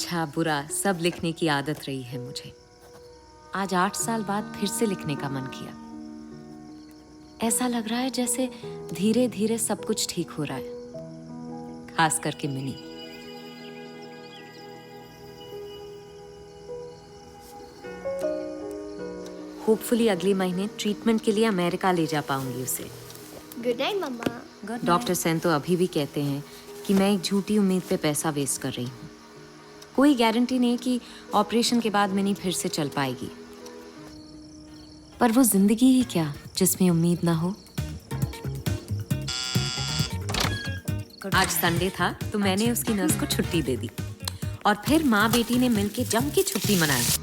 अच्छा बुरा सब लिखने की आदत रही है मुझे। आज 8 साल बाद फिर से लिखने का मन किया। ऐसा लग रहा है जैसे धीरे धीरे सब कुछ ठीक हो रहा है, खास करके मिनी। होपफुली अगले महीने ट्रीटमेंट के लिए अमेरिका ले जा पाऊंगी उसे। गुड नाइट मम्मा। डॉक्टर सेन तो अभी भी कहते हैं कि मैं एक झूठी उम्मीद पे पैसा वेस्ट कर रही हूँ। कोई गारंटी नहीं कि ऑपरेशन के बाद मिनी फिर से चल पाएगी। पर वो जिंदगी ही क्या जिसमें उम्मीद ना हो। आज संडे था तो मैंने उसकी नर्स को छुट्टी दे दी और फिर माँ बेटी ने मिलकर जम की छुट्टी मनाई।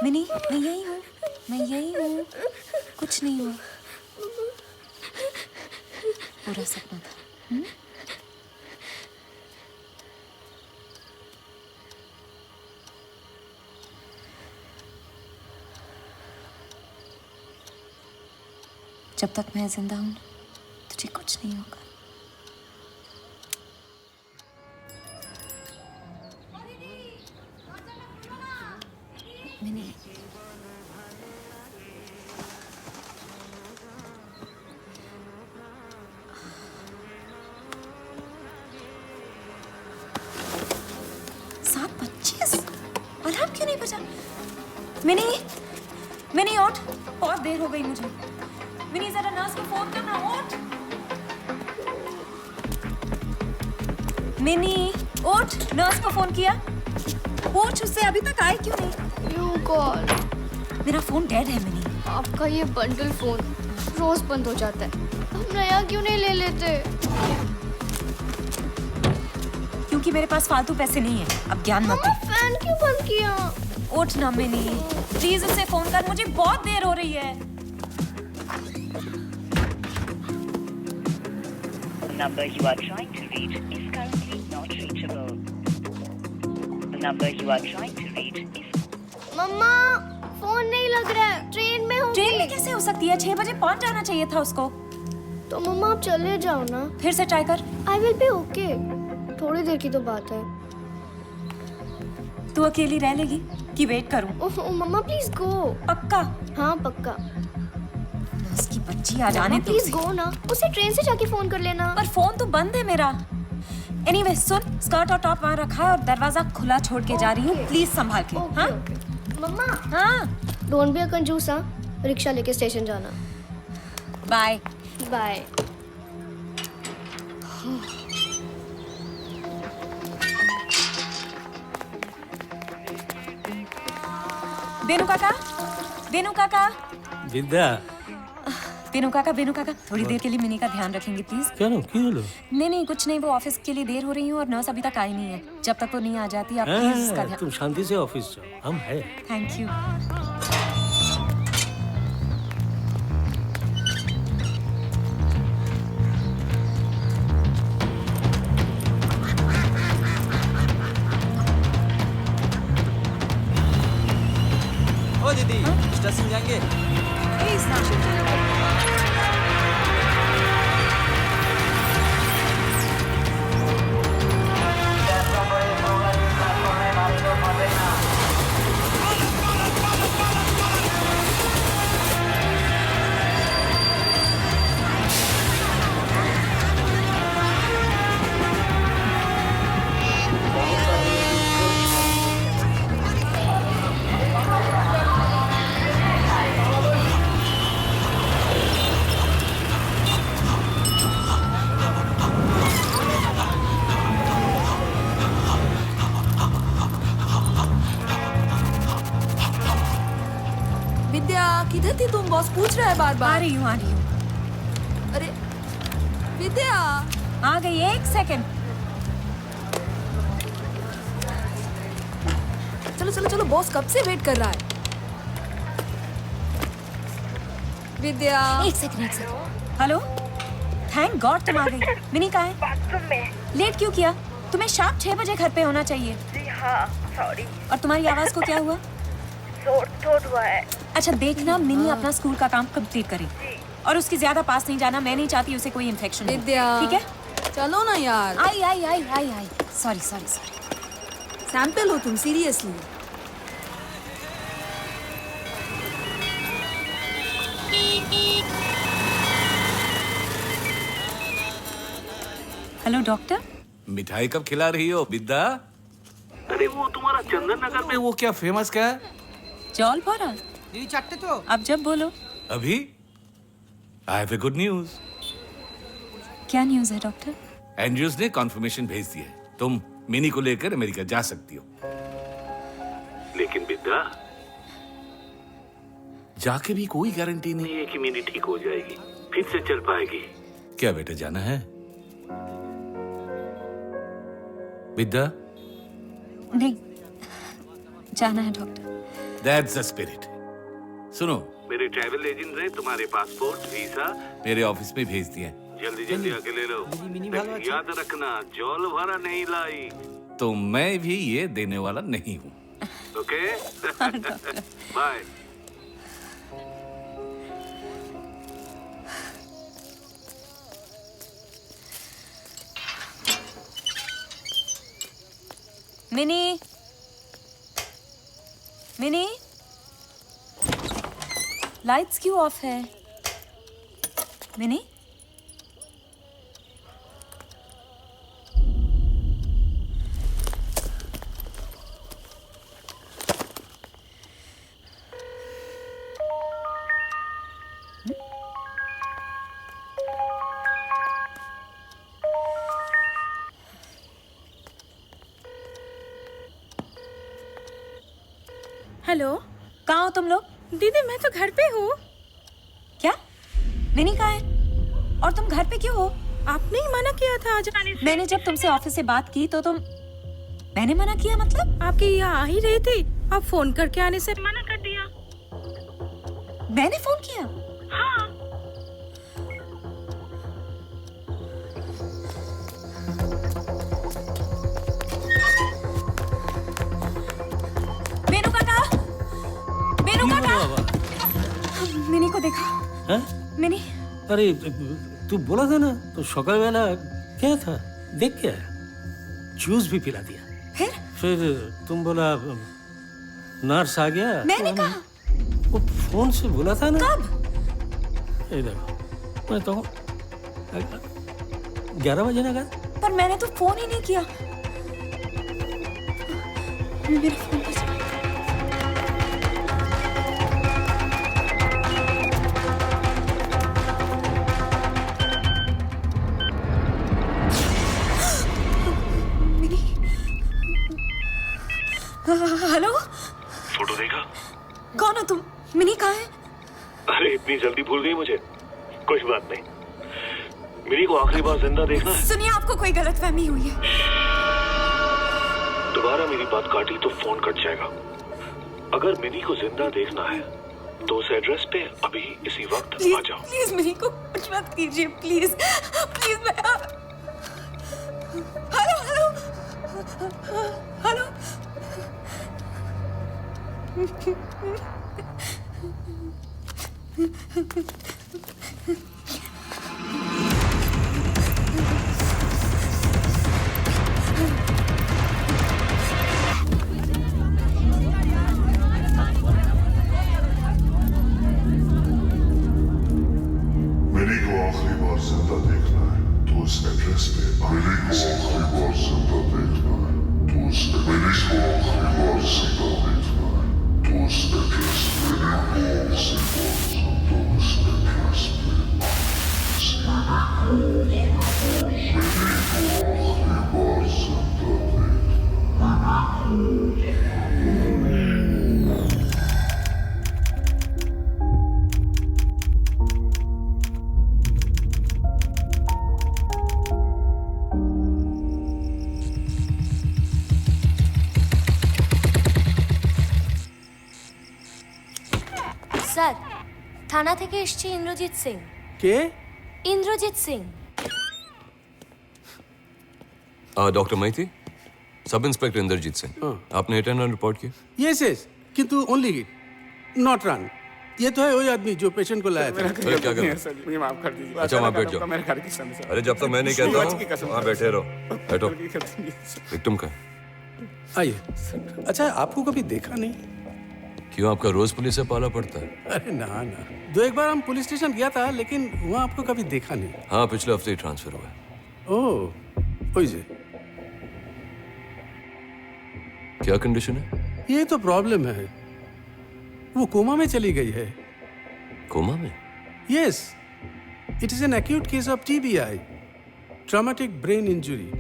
मिनी, मिनी, मैं यही हूँ, कुछ नहीं हुआ, पूरा सपना था। जब तक मैं जिंदा हूँ तुझे कुछ नहीं होगा। मिनी, सात 25 अलार्म क्यों नहीं बजा? मिनी, मिनी उठ, बहुत देर हो गई मुझे। मिनी जरा नर्स को फोन करना, उठ। मिनी उठ, नर्स को फोन किया? पूछ उससे अभी तक आए क्यों नहीं? You call. मेरा फोन डेड है मिनी। आपका ये बंडल फोन रोज बंद हो जाता है, हम नया क्यों नहीं ले लेते? क्योंकि मेरे पास फालतू पैसे नहीं है। अब ज्ञान मत दे। फैन क्यों बंद किया? उठ ना मिनी, प्लीज उससे फोन कर, मुझे बहुत देर हो रही है। number you are trying to reach is currently not reachable. The number you are trying to reach is... मम्मा, फोन नहीं लग रहा है, ट्रेन में हूँ। ट्रेन में कैसे हो सकती है? 6 बजे पहुंच जाना चाहिए था उसको। तो मम्मा आप चले जाओ ना। फिर से ट्राई कर। आई विल बी ओके, थोड़ी देर की तो बात है। तू अकेली रह लेगी कि वेट करूं? ओह मम्मा प्लीज गो। पक्का? हाँ पक्का। उसकी बच्ची आ जाने दो। प्लीज गो ना, उसे ट्रेन से जाके फोन कर लेना। पर फोन तो बंद है मेरा। एनीवे सुन, स्कर्ट और टॉप वहाँ रखा है और दरवाजा खुला छोड़ के जा रही हूँ, प्लीज संभाल के। हाँ मम्मा। हाँ, डोंट बी अ कंजूस। हाँ, रिक्शा लेके स्टेशन जाना। Bye bye. बेनू काका, बेनू काका, विद्या, बेनू काका, थोड़ी देर के लिए मिनी का ध्यान रखेंगे प्लीज। क्या लो, क्यों लो? नहीं कुछ नहीं, वो ऑफिस के लिए देर हो रही हूँ और नर्स अभी तक आई नहीं है। जब तक वो नहीं आ जाती आप प्लीज उसका ध्यान। तुम शांति से ऑफिस जाओ, हम है। Thank you. ओ दीदी, स्टेशन जाएंगे? विद्या किधर थी तुम? बॉस पूछ रहा है बार आ बार। रही हूँ। अरे विद्या, आ गई, एक सेकंड। चलो चलो चलो, बॉस कब से वेट कर रहा है। विद्या, एक सेकंड। हेलो, थैंक गॉड तुम आ गई। मिनी कहाँ है? बाथरूम में। लेट क्यों किया? तुम्हें शार्प 6 बजे घर पे होना चाहिए। जी हाँ, सॉरी। और तुम्हारी आवाज को क्या हुआ? थोट हुआ है। अच्छा देखना, मिनी अपना स्कूल का काम कंप्लीट करे और उसकी ज्यादा पास नहीं जाना। मैं नहीं चाहती उसे कोई इन्फेक्शन हो। विद्या, ठीक है? चलो ना यार। आई। सॉरी। सैंपल हो तुम, सीरियसली। Hello doctor. मिठाई कब खिला रही हो विद्या? अरे वो तुम्हारा चंदन नगर में वो क्या फेमस क्या है? जॉल भरा। अब जब बोलो। अभी I have a good news. क्या न्यूज़ है डॉक्टर? एंड्रयूज ने कॉन्फर्मेशन भेज दी है, तुम मिनी को लेकर अमेरिका जा सकती हो। लेकिन विद्या, जाके भी कोई गारंटी नहीं है कि मिनी ठीक हो जाएगी, फिर से चल पाएगी। क्या बेटा, जाना है? विद्या? नहीं, जाना है डॉक्टर। That's the spirit. सुनो, मेरे ट्रैवल एजेंट ने तुम्हारे पासपोर्ट वीजा मेरे ऑफिस में भेज दिए। जल्दी आके ले लो। याद रखना, जॉल भरा नहीं लाई तो मैं भी ये देने वाला नहीं हूँ। ओके? बाय। मिनी, लाइट्स क्यों ऑफ है? मिनी, हेलो, कहाँ हो तुम लोग? दीदी मैं तो घर पे हूँ। क्या? मिनी कहाँ है? और तुम घर पे क्यों हो? आपने ही मना किया था आज आने से। मैंने जब तुमसे ऑफिस से बात की तो मैंने मना किया मतलब? आपके यहाँ आ ही रही थी, आप फोन करके आने से मना कर दिया। मैंने फोन किया? हाँ। मेनू काका, मिनी को देखा? हाँ? मिनी, अरे तू बोला था ना, तो सकाल बेला क्या था देख के आया, जूस भी पिला दिया। फिर तुम बोला नर्स आ गया। मैंने कहा? वो फोन से बोला था ना। कब? ये देखो, मैं तो 11 बजे ना कहा। पर मैंने तो फोन ही नहीं किया। मेरा फोन बजा। हेलो, फोटो देखा? कौन हो तुम? मिनी कहाँ है? अरे इतनी जल्दी भूल गई मुझे? कुछ बात नहीं, मिनी को आखिरी बार जिंदा देखना है। सुनिए, आपको कोई गलतफहमी हुई है। दोबारा मेरी बात काटी तो फोन कट जाएगा। अगर मिनी को जिंदा देखना है तो उस एड्रेस पे अभी इसी वक्त आ जाओ। प्लीज मिनी को कुछ मत कीजिए, प्लीज प्लीज। हेलो, मिनी को आखिरी बार जिंदा देखना है तो उस एड्रेस पे मिनी को आखिरी बार जिंदा देखना है तो उस मिनी को आखिरी बार जिंदा देखना है तो उस एड्रेस पे मिनी को आखिरी बार जिंदा उस एड्रेस पे मिनी को आखिरी बार जिंदा देखना। থানা থেকে এসেছে ইন্দ্রজিৎ সিং। কে? ইন্দ্রজিৎ সিং। डॉक्टर मैथी, सब इंस्पेक्टर इंद्रजीत सिंह। आपने हिट एंड रन रिपोर्ट की? यस यस, किंतु ओनली हिट, नॉट रन। ये तो है वही आदमी जो पेशेंट को लाया था। अरे क्या कर रहे हैं? मुझे माफ कर दीजिए। अच्छा वहाँ बैठ जाओ। अरे जब तक मैं नहीं कहता हूँ वहाँ बैठे रहो। बैठो। विक्टिम का आइए। अच्छा आपको कभी देखा नहीं? क्यों, आपका रोज पुलिस से पाला पड़ता है? अरे ना ना, 2-1 बार हम पुलिस स्टेशन गया था, लेकिन वहाँ आपको कभी देखा नहीं। हाँ, पिछले हफ्ते ही ट्रांसफर हुआ है। ओह, वही से। क्या कंडीशन है? ये तो प्रॉब्लम है, वो कोमा में चली गई है। कोमा में? Yes, it is an acute case of TBI, traumatic brain injury.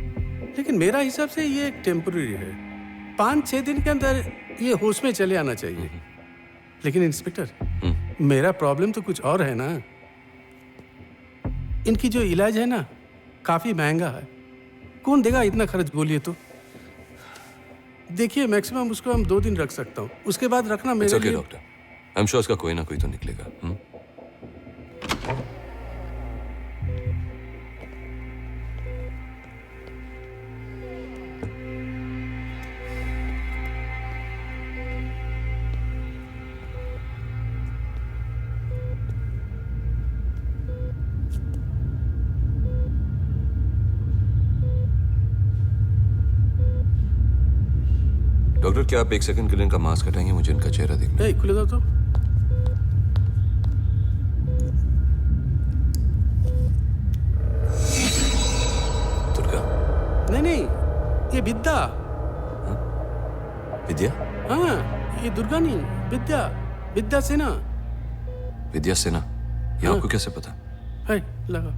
लेकिन मेरा हिसाब से ये टेम्पररी है, 5-6 दिन के अंदर ये होश में चले आना चाहिए। लेकिन इंस्पेक्टर, मेरा प्रॉब्लम तो कुछ और है ना। इनकी जो इलाज है ना, काफी महंगा है। कौन देगा इतना खर्च, बोलिए तो? देखिए मैक्सिमम उसको हम 2 दिन रख सकता हूँ, उसके बाद रखना मेरे लिए। डॉक्टर, आई एम श्योर उसका कोई ना कोई तो निकलेगा। डॉक्टर, क्या आप 1 सेकंड के लिए इनका मास्क हटाएंगे? मुझे इनका चेहरा देखना है। खुले दो तो। दुर्गा? नहीं, ये विद्या। विद्या? हाँ, ये दुर्गा नहीं, विद्या, विद्या सिन्हा। विद्या सिन्हा? ये आपको कैसे पता? है, लगा।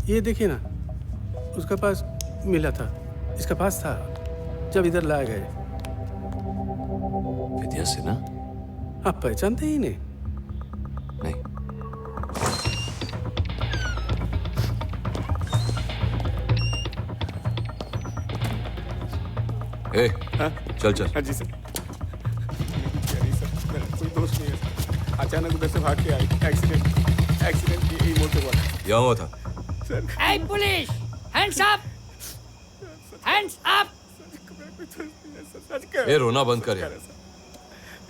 ये देखिए ना, उसका पास मिला था, इसका पास था जब इधर लाए गए। विद्या सिन्हा? आप पहचानते ही नहीं? नहीं। ए, चल चल। हाँ जी सर। कोई दोस्त नहीं है, अचानक उधर से भाग के आई। एक्सीडेंट यही मोटे हुआ। यहाँ हुआ था sir. Hey, police! Hands up! Hands up! ए, रोना बंद कर यार।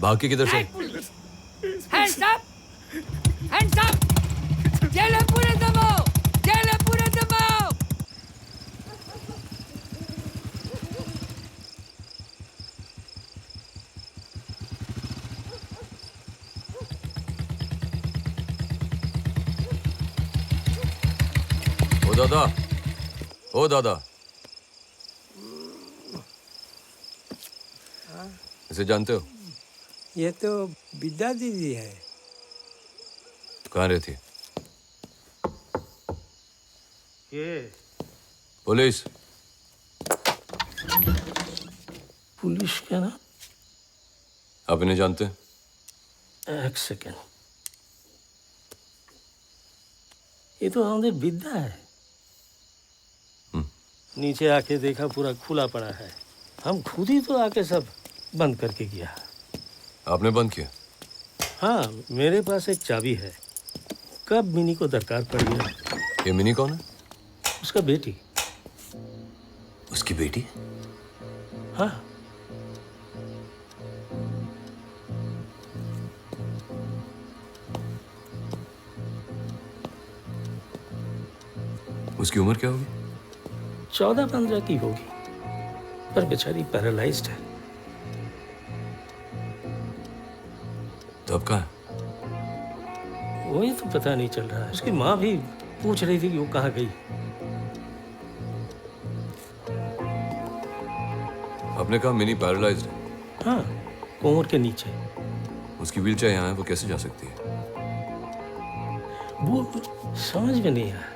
भाग के किधर से? Hands up! Hands up! जेले पूरे दबाओ! जेले पूरे दबाओ! ओ दादा, ओ दादा, इसे जानते हो? ये तो विद्या दीदी है। कहाँ रहती है? ये पुलिस। पुलिस क्या ना? आप इन्हें जानते हैं? 1 सेकेंड, ये तो हमारे विद्या है। नीचे आके देखा पूरा खुला पड़ा है, हम खुद ही तो आके सब बंद करके गया। आपने बंद किया? हाँ, मेरे पास एक चाबी है, कब मिनी को दरकार पड़ गया। ये मिनी कौन है? उसका बेटी। उसकी बेटी? हाँ। उसकी उम्र क्या होगी? 14-15 की होगी, पर बेचारी पैरालाइज्ड है। तो अब कहाँ है? वही तो पता नहीं चल रहा है। उसकी माँ भी पूछ रही थी कि वो कहाँ गई। आपने कहा मिनी पैरालाइज्ड है? हाँ, कोमर के नीचे। उसकी व्हीलचेयर यहाँ है, वो कैसे जा सकती है? वो समझ में नहीं आया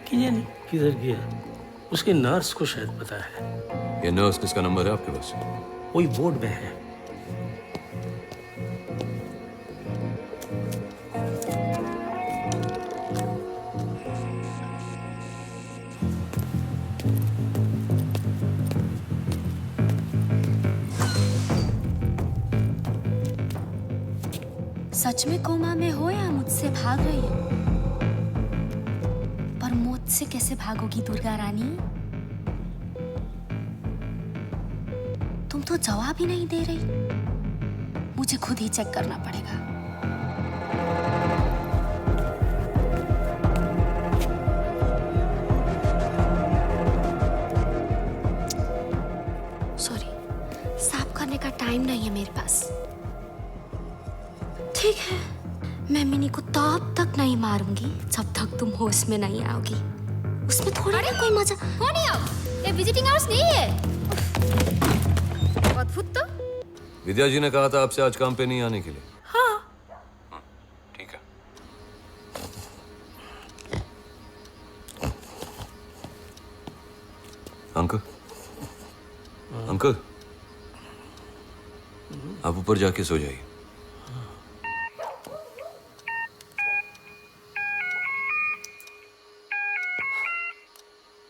कि ये किधर गया। उसके नर्स को शायद पता है। ये नर्स किसका नंबर है आपके पास? वही बोर्ड में है। सच में कोमा में हो या मुझसे भाग रही हो? पर मौत से कैसे भागोगी दुर्गा रानी? तुम तो जवाब ही नहीं दे रही। मुझे खुद ही चेक करना पड़ेगा। सॉरी, साफ करने का टाइम नहीं है मेरे पास। ठीक है, मैं मिनी को तब तक नहीं मारूंगी जब तक तुम होश में नहीं आओगी। उसमें थोड़ा ना कोई मजा। कौन है आप? ये विजिटिंग आवर्स नहीं है। अद्भुत। तो विद्या जी ने कहा था आपसे आज काम पे नहीं आने के लिए। हाँ। ठीक है। अंकल, अंकल, आप ऊपर जाके सो जाइए।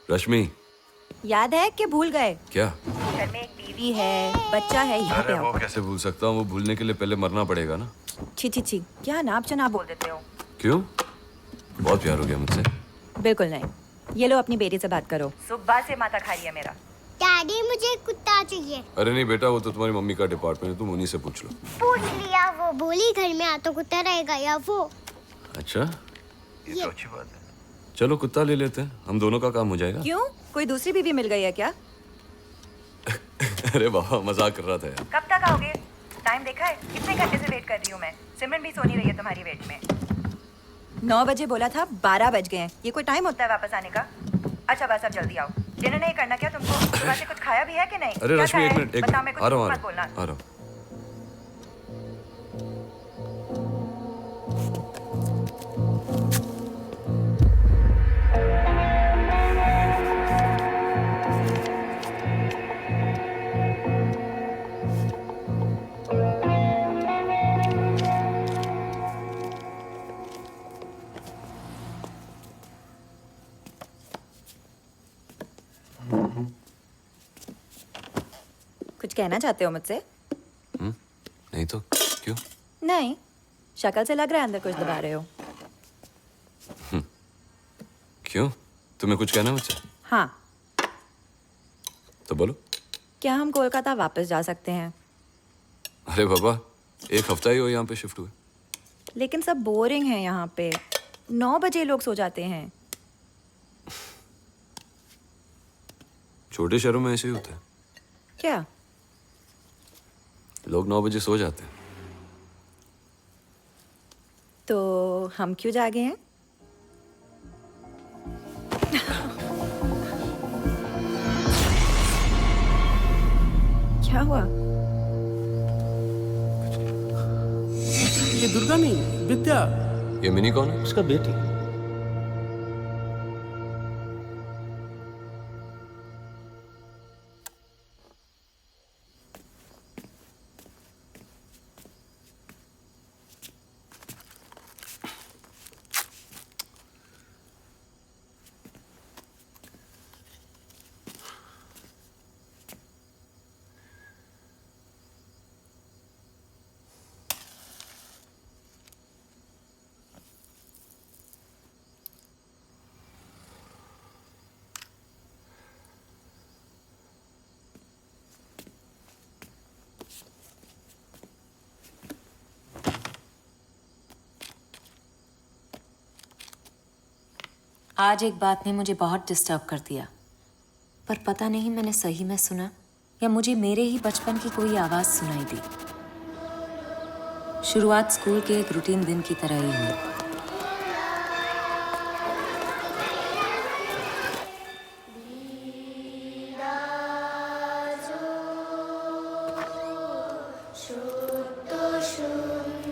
रश्मि, याद है कि भूल गए? क्या? घर में एक बीवी है, बच्चा है, यहाँ पे अरे आओ। वो कैसे भूल सकता हूँ? वो भूलने के लिए पहले मरना पड़ेगा ना। छी छी छी, क्या नाप चना बोल देते हो? क्यों? बहुत प्यार हो गया मुझसे। बिल्कुल नहीं। ये लो अपनी बेटी से बात करो। सुबह से माथा खा रही है मेरा। डैडी मुझे कुत्ता चाहिए। अरे नहीं बेटा, वो तो तुम्हारी मम्मी का डिपार्टमेंट है, तुम उन्हीं से पूछ लो। पूछ लिया, वो बोली घर में आ तो कुत्ता रहेगा या वो। अच्छा, ये तो अच्छी बात है। चलो कुत्ता ले लेते हैं, हम दोनों का काम हो जाएगा। क्यों? कोई दूसरी बीवी मिल गई है क्या? अरे बाबा, मजाक कर रहा था यार। कब तक आओगे? टाइम देखा है? कितने घंटे से वेट कर रही हूँ मैं। सिमरन भी सो नहीं रही है तुम्हारी वेट में। 9 बजे बोला था, 12 बज गए हैं। ये कोई टाइम होता है वापस आने का? अच्छा बस अब जल्दी आओ। डिनर नहीं करना क्या तुमको? सुबह से कुछ खाया भी है कि नहीं? अरे रश्मि, एक मिनट, बताओ, मैं कुछ आ रहा मत बोलना। हूँ, आ रहा हूँ। कुछ कहना चाहते हो मुझसे? नहीं तो क्यों? नहीं, शक्ल से लग रहा है अंदर कुछ दबा रहे हो। क्यों? तुम्हें कुछ कहना है मुझसे? हाँ। तो बोलो। क्या हम कोलकाता वापस जा सकते हैं? अरे बाबा, 1 हफ्ता ही हो यहाँ पे शिफ्ट हुए। लेकिन सब बोरिंग है यहाँ पे। 9 बजे लोग सो जाते हैं। छोटे शहरों में ऐसे ही होता है। क्या? लोग 9 बजे सो जाते हैं। तो हम क्यों जागे हैं? क्या हुआ? ये दुर्गा नहीं, विद्या। ये मिनी कौन है? उसका बेटी। आज एक बात ने मुझे बहुत डिस्टर्ब कर दिया, पर पता नहीं मैंने सही में सुना या मुझे मेरे ही बचपन की कोई आवाज सुनाई दी। शुरुआत स्कूल के एक रूटीन दिन की तरह ही हुई।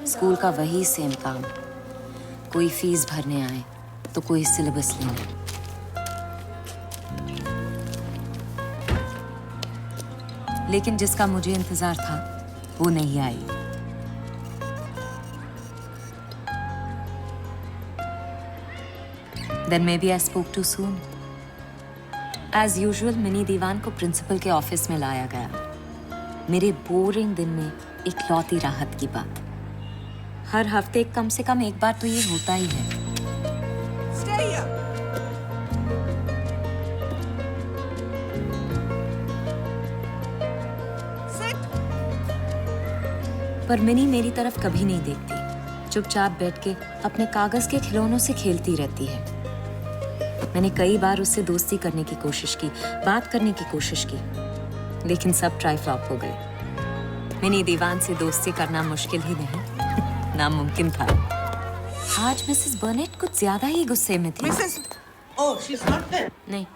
स्कूल का वही सेम काम, कोई फीस भरने आए तो कोई सिलेबस लेने। लेकिन जिसका मुझे इंतजार था वो नहीं आई। Then maybe I spoke too soon. As usual, Mini Dewan को प्रिंसिपल के ऑफिस में लाया गया। मेरे बोरिंग दिन में इकलौती राहत की बात। हर हफ्ते कम से कम एक बार तो ये होता ही है। Stay here. Sit. पर मिनी मेरी तरफ कभी नहीं देखती, चुपचाप बैठ के अपने कागज के खिलौनों से खेलती रहती है। मैंने कई बार उससे दोस्ती करने की कोशिश की, बात करने की कोशिश की, लेकिन सब ट्राई फ्लॉप हो गए। मिनी दीवान से दोस्ती करना मुश्किल ही नहीं, नामुमकिन था। आज मिसेस बर्नेट कुछ ज्यादा ही गुस्से में थी। Oh, she's not there. नहीं।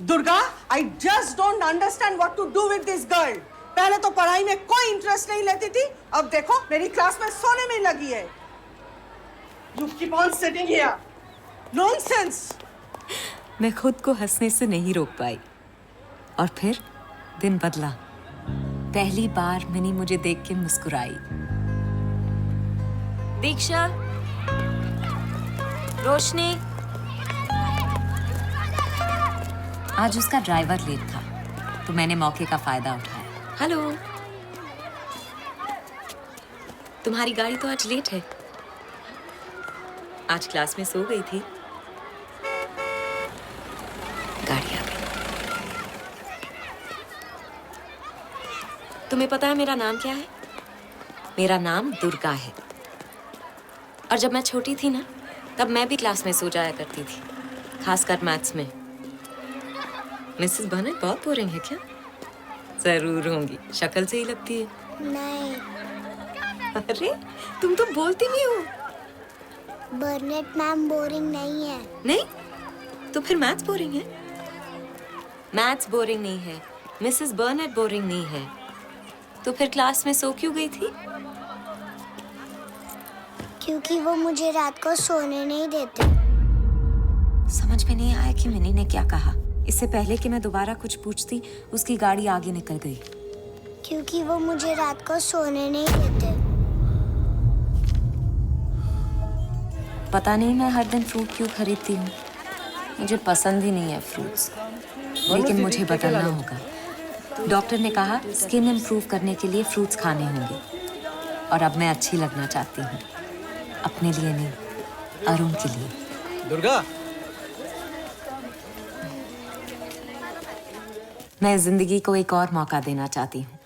Durga, I just don't understand what to do with this girl. पहले तो पढ़ाई में कोई इंटरेस्ट नहीं लेती थी, अब देखो मेरी क्लास में सोने में लगी है। You keep on sitting here. Nonsense. मैं खुद को हंसने से नहीं रोक पाई। और फिर दिन बदला। पहली बार मिनी मुझे देख के मुस्कुराई। दीक्षा, रोशनी। आज उसका ड्राइवर लेट था, तो मैंने मौके का फायदा उठाया। हेलो, तुम्हारी गाड़ी तो आज लेट है। आज क्लास में सो गई थी। गाड़ी आ गई। तुम्हें पता है मेरा नाम क्या है? मेरा नाम दुर्गा है। और जब मैं छोटी थी ना, तब मैं भी क्लास में सो जाया करती थी, खासकर मैथ्स में। मिसेस बर्नेट बहुत बोरिंग है क्या? जरूर होंगी, शक्ल से ही लगती है। नहीं। अरे तुम तो बोलती भी हो। बर्नेट मैम बोरिंग नहीं है। नहीं? तो फिर मैथ्स बोरिंग है? मैथ्स बोरिंग नहीं है, मिसेस बर्नेट बोरिंग नहीं है। तो फिर क्लास में सो क्यों गई थी? क्योंकि वो मुझे रात को सोने नहीं देते। समझ में नहीं आया कि मिनी ने क्या कहा। इससे पहले कि मैं दोबारा कुछ पूछती, उसकी गाड़ी आगे निकल गई। क्योंकि वो मुझे रात को सोने नहीं देते। पता नहीं मैं हर दिन फ्रूट क्यों खरीदती हूँ। मुझे पसंद ही नहीं है फ्रूट्स, लेकिन मुझे बदलना होगा। डॉक्टर ने कहा स्किन इम्प्रूव करने के लिए फ्रूट्स खाने होंगे, और अब मैं अच्छी लगना चाहती हूँ, अपने लिए नहीं, अरुण के लिए। दुर्गा, मैं जिंदगी को एक और मौका देना चाहती हूँ।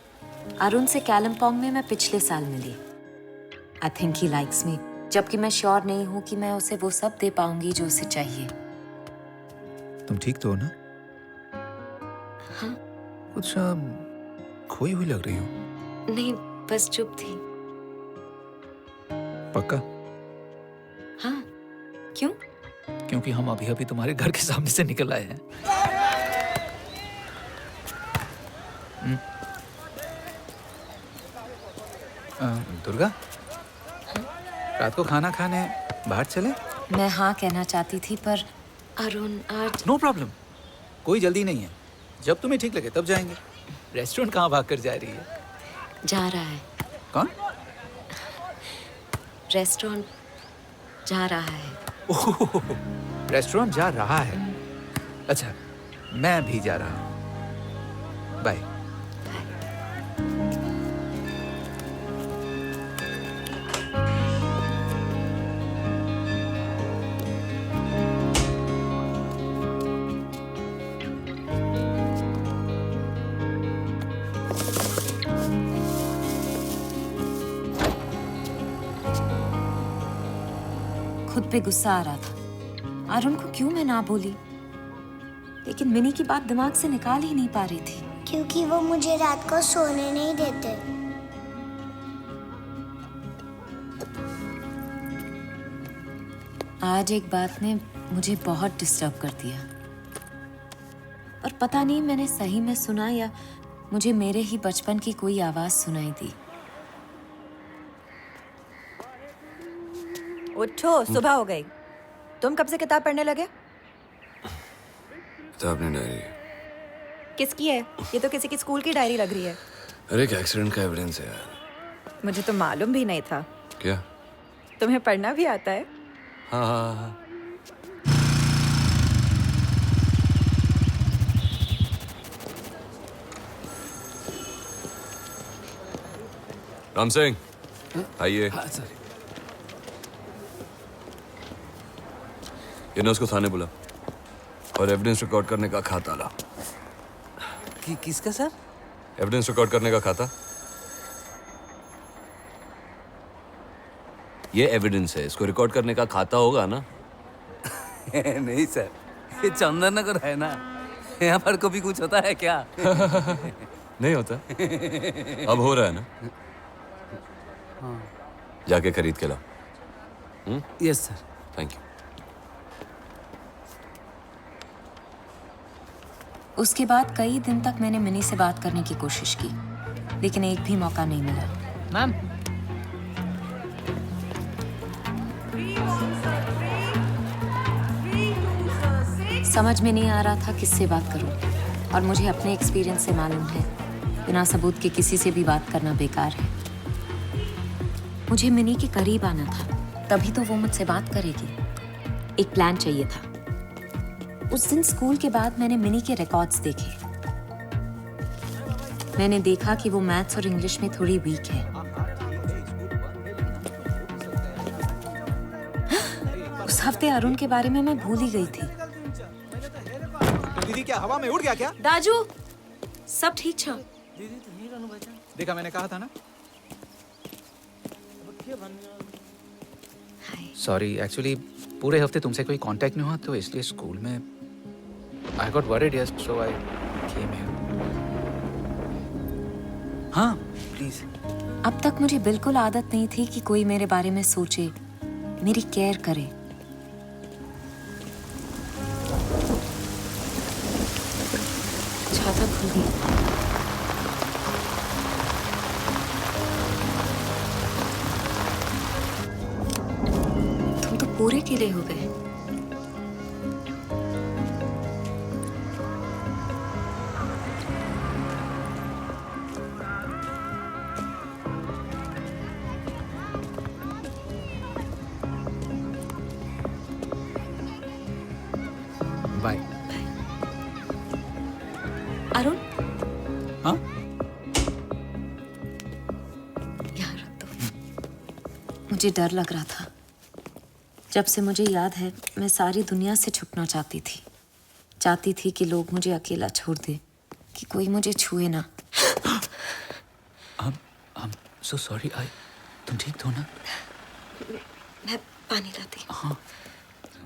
अरुण से कालिम्पोंग में मैं पिछले साल मिली। I think he likes me, जबकि मैं श्योर नहीं हूँ कि मैं उसे वो सब दे पाऊंगी जो उसे चाहिए। तुम ठीक तो हो ना? हाँ। कुछ खोई हुई लग रही हो। नहीं, बस चुप थी। पक्का? हाँ। क्यों? क्योंकि हम अभी अभी तुम्हारे घर के सामने से निकल आए हैं। दुर्गा, हाँ? रात को खाना खाने बाहर चले? मैं हाँ कहना चाहती थी, पर अरुण आज। नो प्रॉब्लम, कोई जल्दी नहीं है। जब तुम्हें ठीक लगे तब जाएंगे। रेस्टोरेंट कहाँ भाग कर जा रही है? जा रहा है। कौन? रेस्टोरेंट जा रहा है। ओह, रेस्टोरेंट जा रहा है। अच्छा, मैं भी जा रहा हूँ। बाय। खुद पे गुस्सा आ रहा था। अरुण को क्यों मैं ना बोली, लेकिन मिनी की बात दिमाग से निकाल ही नहीं पा रही थी। क्योंकि वो मुझे रात को सोने नहीं देते। आज एक बात ने मुझे बहुत डिस्टर्ब कर दिया, और पता नहीं मैंने सही में सुना या मुझे मेरे ही बचपन की कोई आवाज सुनाई दी। उठो, सुबह हो गई। तुम कब से किताब पढ़ने लगे? किताब नहीं, डायरी। किसकी है? ये तो किसी की स्कूल की डायरी लग रही है। अरे एक एक्सीडेंट का एविडेंस है यार। मुझे तो मालूम भी नहीं था। क्या? तुम्हें पढ़ना भी आता है? हाँ हाँ हाँ। राम सिंह, आइए। इन्हें उसको थाने बुला और एविडेंस रिकॉर्ड करने का खाता ला। किसका सर? एविडेंस रिकॉर्ड करने का खाता। ये एविडेंस है, इसको रिकॉर्ड करने का खाता होगा ना? नहीं सर, ये चंदन नगर है ना, यहाँ पर कभी कुछ होता है क्या? नहीं होता। अब हो रहा है ना? हाँ। जाके खरीद के लाओ। Yes sir. Thank you. उसके बाद कई दिन तक मैंने मिनी से बात करने की कोशिश की, लेकिन एक भी मौका नहीं मिला। मैम, समझ में नहीं आ रहा था किससे बात करूं, और मुझे अपने एक्सपीरियंस से मालूम है बिना सबूत के किसी से भी बात करना बेकार है। मुझे मिनी के करीब आना था, तभी तो वो मुझसे बात करेगी। एक प्लान चाहिए था। उस दिन स्कूल के बाद मैंने मिनी के रिकॉर्ड्स देखे। मैंने देखा कि वो मैथ्स और इंग्लिश में थोड़ी वीक है। उस हफ्ते अरुण के बारे में मैं भूल ही गई थी। दीदी क्या हवा में उड़ गया क्या? दाजू, सब ठीक छ? देखा, मैंने कहा था ना। सॉरी, एक्चुअली पूरे हफ्ते तुमसे कोई कांटेक्ट नहीं हुआ, तो इसलिए स्कूल में I got worried, yes, so I came here. हाँ प्लीज। अब तक मुझे बिल्कुल आदत नहीं थी कि कोई मेरे बारे में सोचे, मेरी केयर करे। छाता खुल गई। तुम तो पूरे कीड़े हो गए। बाय। अरुण, हाँ? यहाँ रख दो। मुझे डर लग रहा था। जब से मुझे याद है, मैं सारी दुनिया से छुपना चाहती थी। चाहती थी कि लोग मुझे अकेला छोड़ दे, कि कोई मुझे छुए ना। I'm so sorry. तुम ठीक हो ना? मैं पानी लाती। हाँ।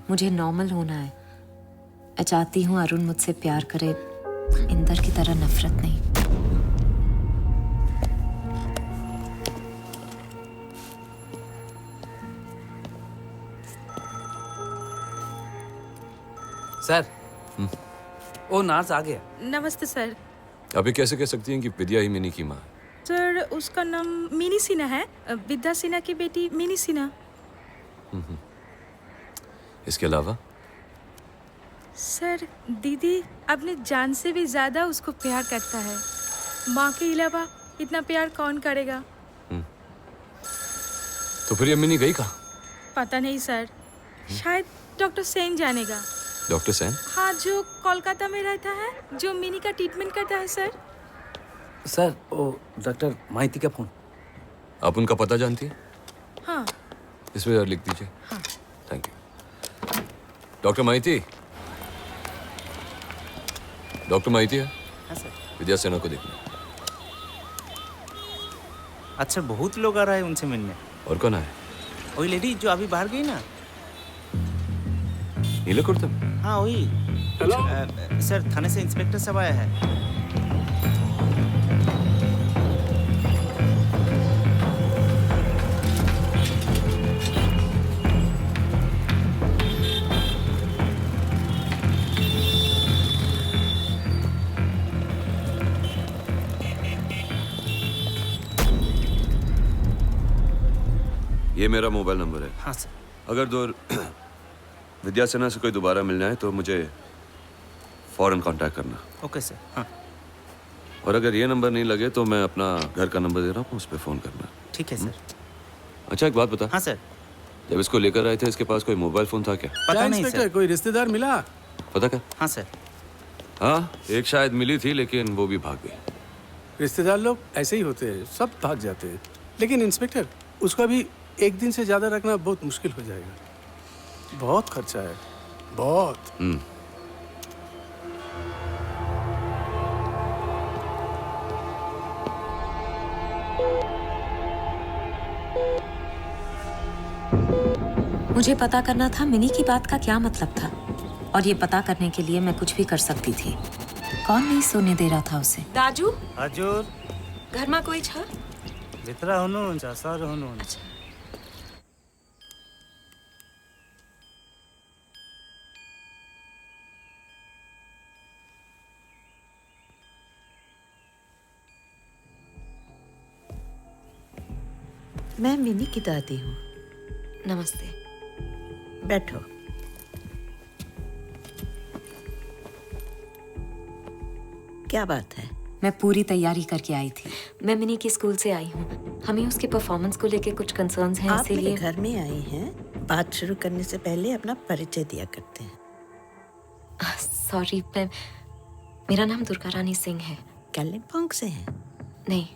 मुझे नॉर्मल होना है। मैं चाहती हूँ अरुण मुझसे प्यार करे, इंदर की तरह नफरत नहीं। सर, वो नर्स आ गया। नमस्ते सर। अभी कैसे कह सकती हैं कि विद्या ही मिनी की माँ है? सर, उसका नाम मिनी सिन्हा है, विद्या सिन्हा की बेटी मिनी सिन्हा। इसके अलावा? सर, दीदी अपने जान से भी ज्यादा उसको प्यार करता है। माँ के अलावा इतना प्यार कौन करेगा? तो फिर ये मिनी गई कहाँ? पता नहीं सर, शायद डॉक्टर सेन जानेगा। डॉक्टर सेन? हाँ, जो कोलकाता में रहता है, जो मिनी का ट्रीटमेंट करता है सर। सर, वो डॉक्टर माइती का फोन। आप उनका पता जानती हैं? हाँ। इसमें जरा लिख दीजिए। हाँ। Thank you. Doctor Maity? Doctor Maity है? हाँ सर। विद्या सेना को देखना। अच्छा, बहुत लोग आ रहा है उनसे मिलने। और कौन है? वही लेडी जो अभी बाहर गई ना। नीले कुर्ते में? हाँ वही। हेलो सर, थाने से इंस्पेक्टर साहब आया है। ये मेरा मोबाइल नंबर है। हाँ सर। अगर विद्या सेना से कोई दोबारा मिलना है तो मुझे फौरन कांटेक्ट करना। Okay sir. हाँ। और अगर ये नंबर नहीं लगे तो मैं अपना घर का नंबर दे रहा हूँ, उस पर फ़ोन करना। ठीक है सर। अच्छा, एक बात बता। हाँ सर। जब इसको लेकर आए थे, इसके पास कोई मोबाइल फ़ोन था क्या? पता नहीं सर। कोई रिश्तेदार मिला? पता क्या? हाँ सर। हाँ, एक शायद मिली थी, लेकिन वो भी भाग गई। रिश्तेदार लोग ऐसे ही होते हैं, सब भाग जाते हैं। लेकिन इंस्पेक्टर, उसका भी एक दिन से ज़्यादा रखना बहुत मुश्किल हो जाएगा। बहुत खर्चा है। बहुत। मुझे पता करना था मिनी की बात का क्या मतलब था, और ये पता करने के लिए मैं कुछ भी कर सकती थी। कौन नहीं सोने दे रहा था उसे? दाजू, हजुर घर में कोई छ? भित्र हुनुहुन्छ सर हुनुहुन्छ। मैं मिनी की दादी हूँ। नमस्ते। बैठो। क्या बात है? मैं पूरी तैयारी करके आई थी। मैं मिनी की स्कूल से आई हूँ। हमें उसके परफॉर्मेंस को लेके कुछ कंसर्न्स हैं, आप इसीलिए। मेरे घर में आई हैं। बात शुरू करने से पहले अपना परिचय दिया करते हैं। सॉरी, मेरा नाम दुर्गा रानी सिंह है। कालिम्पोंग से हैं? नहीं,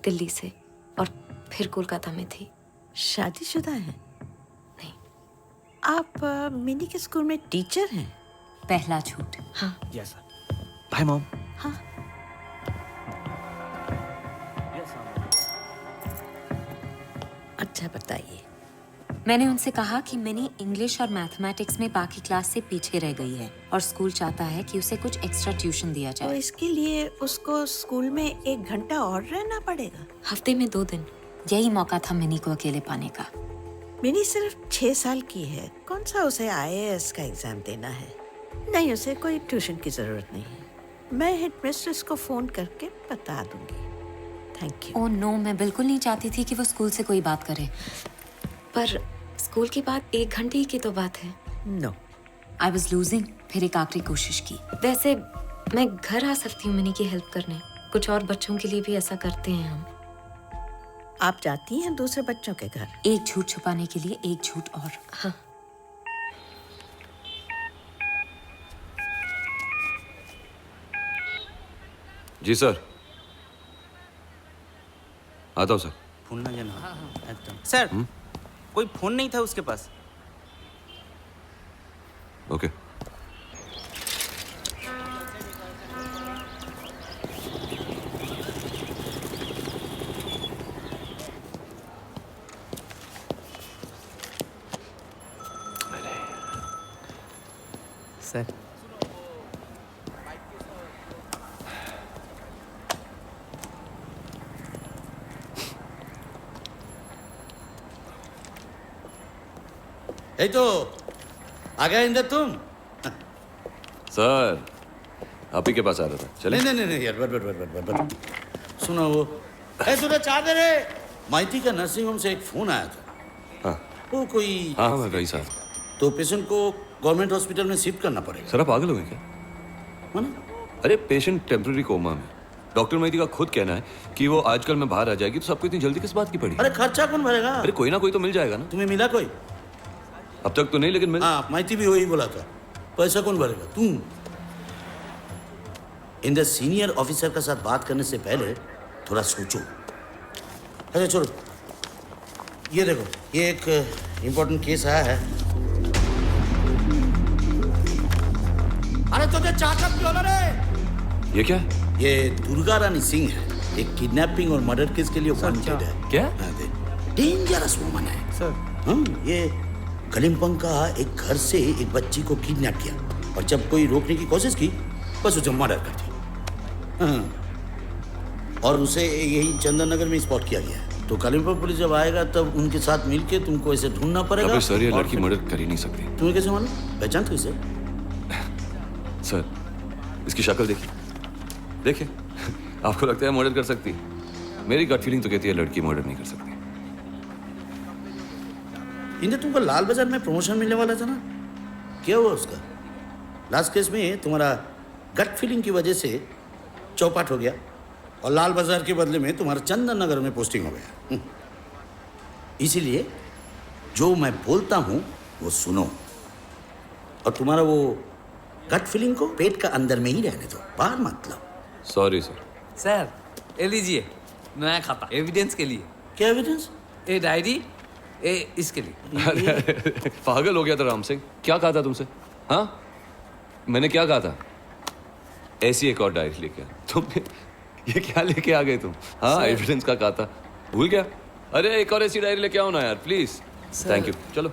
दिल्ली से, और फिर कोलकाता में थी। शादीशुदा हैं? नहीं। आप मिनी के स्कूल में टीचर हैं? पहला झूठ। हाँ। Yes sir. Bye mom. हाँ। अच्छा बताइए। मैंने उनसे कहा कि मिनी इंग्लिश और मैथमेटिक्स में बाकी क्लास से पीछे रह गई है, और स्कूल चाहता है कि उसे कुछ एक्स्ट्रा ट्यूशन दिया जाए। तो इसके लिए उसको स्कूल में 1 घंटा और रहना पड़ेगा? हफ्ते में 2 दिन। यही मौका था मिनी को अकेले पाने का। मिनी सिर्फ 6 साल की है, कौन सा उसे IAS का एग्जाम देना है? नहीं, उसे कोई ट्यूशन की जरूरत नहीं है। मैं हेडमिस्ट्रेस को फोन करके बता दूंगी। Thank you. ओह नो, मैं बिल्कुल नहीं चाहती थी कि वो स्कूल से कोई बात करे, पर स्कूल के बाद 1 घंटे की तो बात है। नो। I was losing. फिर एक आखिरी कोशिश की। वैसे मैं घर आ सकती हूँ मिनी की हेल्प करने। कुछ और बच्चों के लिए भी ऐसा करते हैं हम। आप जाती हैं दूसरे बच्चों के घर? एक झूठ छुपाने के लिए एक झूठ और। हाँ। जी सर। आता हूँ सर। फोन ना जाना। एकदम सर। कोई फोन नहीं था उसके पास। ओके। सर यही तो आ गया इंदर तुम। सर आप ही के पास आ रहा था। चले? नहीं यार, बट सुनो, वो तुझे चाह दे रे। माइती का नर्सिंग होम से एक फोन आया था। हाँ। वो कोई। हाँ मैं वही साहब। तो पेशेंट को गवर्नमेंट हॉस्पिटल में शिफ्ट करना पड़ेगा। सर आप पागल हो गए क्या? अरे पेशेंट टेम्पररी कोमा में। डॉक्टर माइती का खुद कहना है कि वो आजकल में बाहर आ जाएगी, तो सबको इतनी जल्दी किस बात की पड़ी? अरे खर्चा कौन भरेगा? अरे कोई ना कोई तो मिल जाएगा ना। तुम्हें मिला कोई? अब तक तो नहीं, लेकिन मिल। हाँ, माइती भी वही बोला था। पैसा कौन भरेगा? तुम। इन द सीनियर ऑफिसर के साथ बात करने से पहले थोड़ा सोचो। अच्छा छोड़ो, ये देखो, ये एक इम्पोर्टेंट केस आया है। अरे तुझे चाकत क्यों ना रे? ये क्या है? ये दुर्गा रानी सिंह है। एक किडनैपिंग और मर्डर केस के लिए वांटेड है। क्या? डेंजरस वुमन है सर। ये कलिम्पोंग का एक घर से एक बच्ची को किडनैप किया, और जब कोई रोकने की कोशिश की बस उसे मर्डर कर दिया। और उसे यही चंदन नगर में स्पॉट किया गया है। तो कलिम्पोंग पुलिस जब आएगा तब उनके साथ मिलके तुमको इसे ढूंढना पड़ेगा। अबे सर, ये लड़की मर्डर कर ही नहीं सकती। तुम्हें कैसे मालूम? पहचान तो इसे? सर इसकी शक्ल देखिए, देखिए। आपको लगता है मर्डर कर सकती? मेरी गट फीलिंग तो कहती है लड़की मर्डर नहीं कर सकती। इन्हें तुमको लाल बाजार में प्रमोशन मिलने वाला था ना, क्या हुआ उसका? लास्ट केस में तुम्हारा गट फीलिंग की वजह से चौपाट हो गया, और लाल बाजार के बदले में तुम्हारा चंदन नगर में पोस्टिंग हो गया। इसीलिए जो मैं बोलता हूं वो सुनो, और तुम्हारा वो गट फीलिंग को पेट का अंदर में ही रहने दो, बाहर मत लो। Sorry sir. सर ये लीजिए नया खाता, एविडेंस के लिए। क्या एविडेंस? ये डायरी, ये इसके लिए। अरे पागल हो गया था राम सिंह। क्या कहा था तुमसे? हाँ, मैंने क्या कहा था? ऐसी एक और डायरी लेके आ। तुमने ये क्या लेके आ गए तुम? हाँ, एविडेंस का कहा था, भूल गया? अरे एक और ऐसी डायरी लेके आओ ना यार, प्लीज। Thank you. चलो।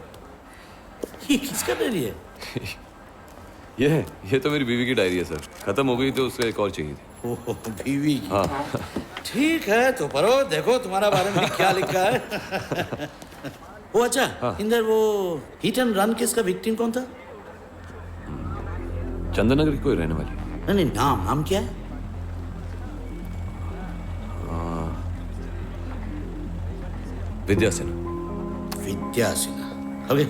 ये किसका डायरी है? ये तो मेरी बीवी की डायरी है सर। खत्म हो गई तो उसको एक और चाहिए थी। ओह, बीवी की। हाँ। ठीक है तो पढ़ो, देखो तुम्हारा बारे में क्या लिखा है। वो अच्छा, इंदर वो हिट एंड रन केस का विक्टिम कौन था? चंदन नगर की कोई रहने वाली। नहीं, नाम क्या है? विद्या सिन्हा। विद्या सिन्हा, ओके।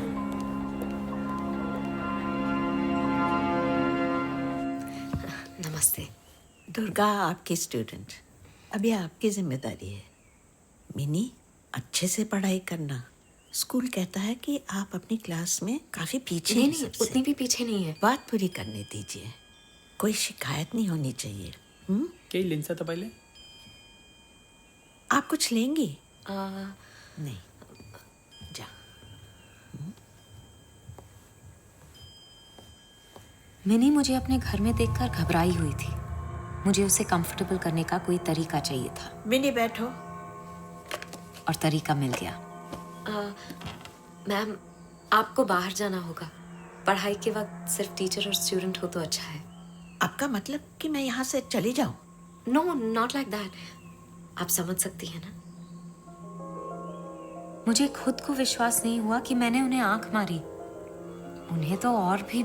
नमस्ते। दुर्गा आपकी स्टूडेंट, अभी आपकी जिम्मेदारी है। मिनी, अच्छे से पढ़ाई करना। स्कूल कहता है कि आप अपनी क्लास में काफी पीछे हैं नहीं, उतनी भी पीछे नहीं है। बात पूरी करने दीजिए, कोई शिकायत नहीं होनी चाहिए। कई लिंसा था पहले। आप कुछ लेंगी? नहीं, जा। मिनी मुझे अपने घर में देखकर घबराई हुई थी। मुझे उसे कंफर्टेबल करने का कोई तरीका चाहिए था। मिनी बैठो। और तरीका मिल गया। मैम, आपको बाहर जाना होगा। पढ़ाई के वक्त सिर्फ टीचर और स्टूडेंट हो तो अच्छा है। आपका मतलब कि मैं यहाँ से चली जाऊँ? No, not like that. आप समझ सकती हैं ना। मुझे खुद को विश्वास नहीं हुआ कि मैंने उन्हें आंख मारी। उन्हें तो और भी।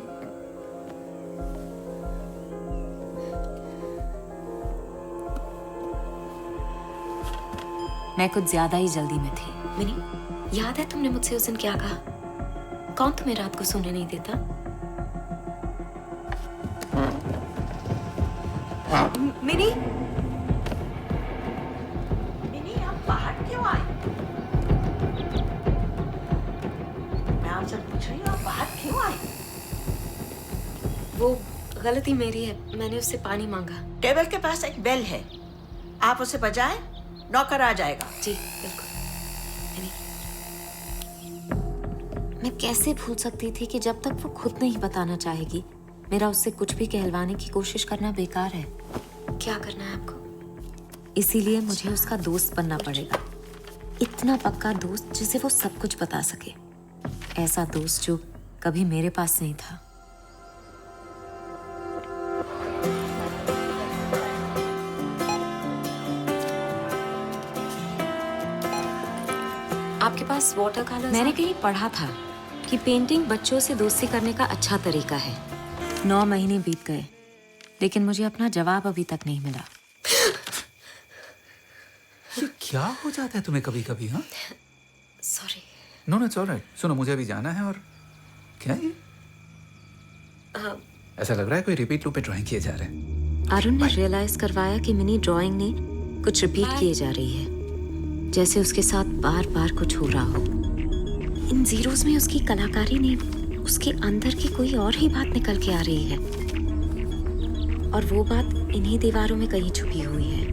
मैं कुछ ज्यादा ही जल्दी में थी। मिनी, याद है तुमने मुझसे उस दिन क्या कहा? कौन तुम्हें रात को सोने नहीं देता? मिनी, मिनी, आप बाहर क्यों आए? मैं आपसे पूछ रही हूँ, आप बाहर क्यों आए? वो गलती मेरी है, मैंने उससे पानी मांगा। टेबल के पास एक बेल है, आप उसे बजाएं, नौकर आ जाएगा। जी बिल्कुल। मैं कैसे भूल सकती थी कि जब तक वो खुद नहीं बताना चाहेगी, मेरा उससे कुछ भी कहलवाने की कोशिश करना बेकार है। क्या करना है आपको? इसीलिए मुझे उसका दोस्त बनना पड़ेगा। इतना पक्का दोस्त जिसे वो सब कुछ बता सके। ऐसा दोस्त जो कभी मेरे पास नहीं था। आपके पास वाटर कलर? मैंने कहीं पढ़ा था कि पेंटिंग बच्चों से दोस्ती करने का अच्छा तरीका है। 9 महीने बीत गए, लेकिन मुझे अपना जवाब अभी तक नहीं मिला। ये क्या हो जाता है तुम्हें कभी कभी? हाँ, सॉरी। No, it's alright. सुनो, मुझे अभी जाना है। और क्या ये ऐसा लग रहा है कोई रिपीट लूप पे ड्राइंग किए जा रहे हैं। अरुण ने रियलाइज करवाया कि मिनी ड्राइंग ने कुछ रिपीट किए जा रही है, जैसे उसके साथ बार बार कुछ हो रहा हो। इन जीरोस में उसकी कलाकारी नहीं, उसके अंदर की कोई और ही बात निकल के आ रही है। और वो बात इन्हीं दीवारों में कहीं छुपी हुई है।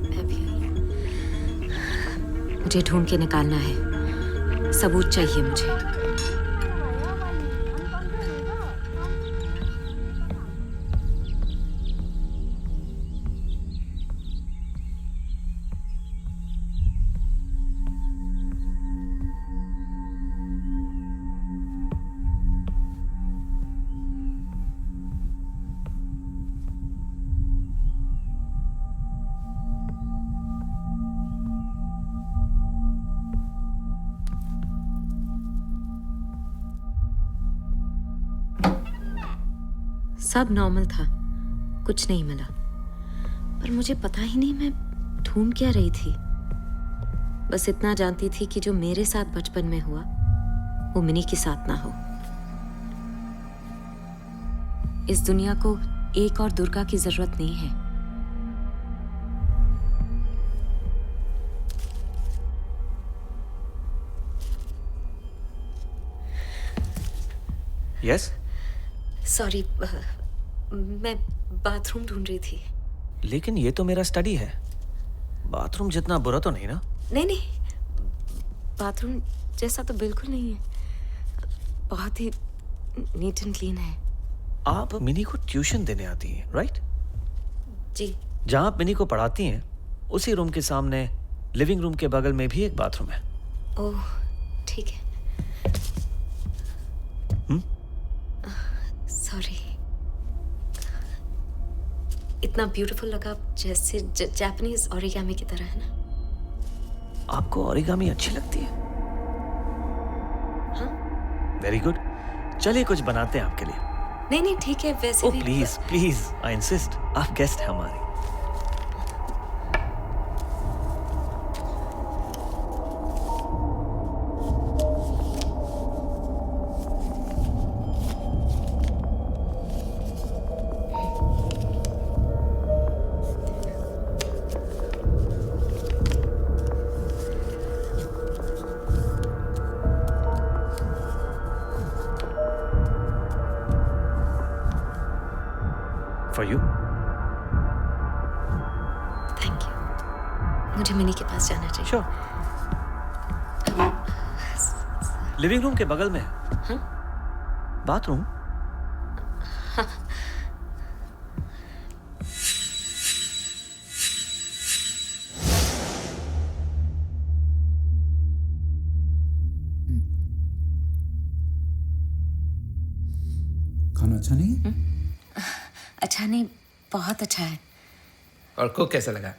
मुझे ढूंढ के निकालना है। सबूत चाहिए मुझे। सब नॉर्मल था, कुछ नहीं मिला। पर मुझे पता ही नहीं मैं ढूंढ क्या रही थी। बस इतना जानती थी कि जो मेरे साथ बचपन में हुआ वो मिनी के साथ ना हो। इस दुनिया को एक और दुर्गा की जरूरत नहीं है। यस? सॉरी, मैं बाथरूम ढूंढ रही थी। लेकिन ये तो मेरा स्टडी है। बाथरूम जितना बुरा तो नहीं ना? नहीं, बाथरूम जैसा तो बिल्कुल नहीं है। बहुत ही नीट एंड क्लीन है। आप मिनी को ट्यूशन देने आती हैं, राइट? जी। जहां आप मिनी को पढ़ाती हैं उसी रूम के सामने लिविंग रूम के बगल में भी एक बाथरूम है। ओह, ठीक है। सॉरी। इतना ब्यूटीफुल लगा, जैसे जापानीज ओरिगामी की तरह है ना। आपको ओरिगामी अच्छी लगती है? हाँ। वेरी गुड, चलिए कुछ बनाते हैं आपके लिए। नहीं नहीं ठीक है, वैसे ओह भी। प्लीज प्लीज, आई इंसिस्ट, आप गेस्ट हैं हमारे। For you? Thank you. मुझे मिनी के पास जाना चाहिए। Sure. लिविंग रूम के बगल में हाँ? बाथरूम। हाँ। खाना अच्छा नहीं है? अच्छा नहीं, बहुत अच्छा है। और कुक कैसा लगा?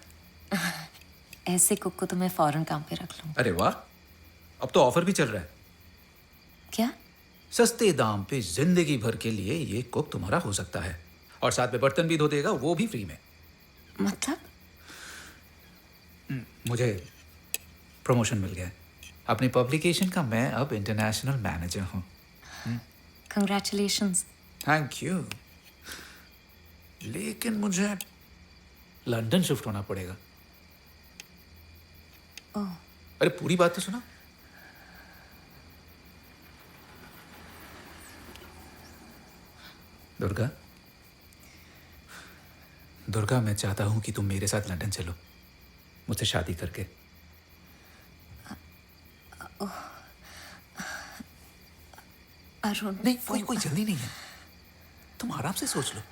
ऐसे कुक को तो मैं फौरन काम पे रख लूं। अरे वाह, अब तो ऑफर भी चल रहा है। क्या? सस्ते दाम पे जिंदगी भर के लिए ये कुक तुम्हारा हो सकता है, और साथ में बर्तन भी धो देगा, वो भी फ्री में। मतलब? मुझे प्रमोशन मिल गया। अपनी पब्लिकेशन का मैं अब इंटरनेशनल मैनेजर हूँ। कंग्रेचुलेशंस। Thank you. लेकिन मुझे लंदन शिफ्ट होना पड़ेगा। ओह। अरे पूरी बात तो सुना। दुर्गा, दुर्गा, मैं चाहता हूं कि तुम मेरे साथ लंदन चलो, मुझसे शादी करके। अरुण, नहीं, कोई जल्दी नहीं है, तुम आराम से सोच लो।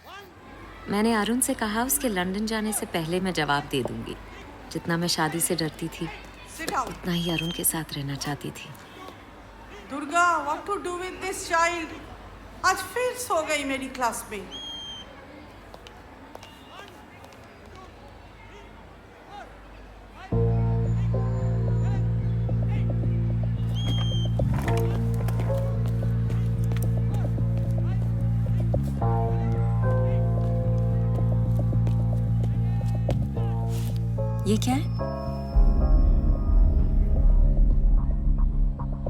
मैंने अरुण से कहा उसके लंदन जाने से पहले मैं जवाब दे दूंगी। जितना मैं शादी से डरती थी, उतना ही अरुण के साथ रहना चाहती थी। Durga, what to do with this child? आज फिर सो गई मेरी क्लास में। ये क्या है?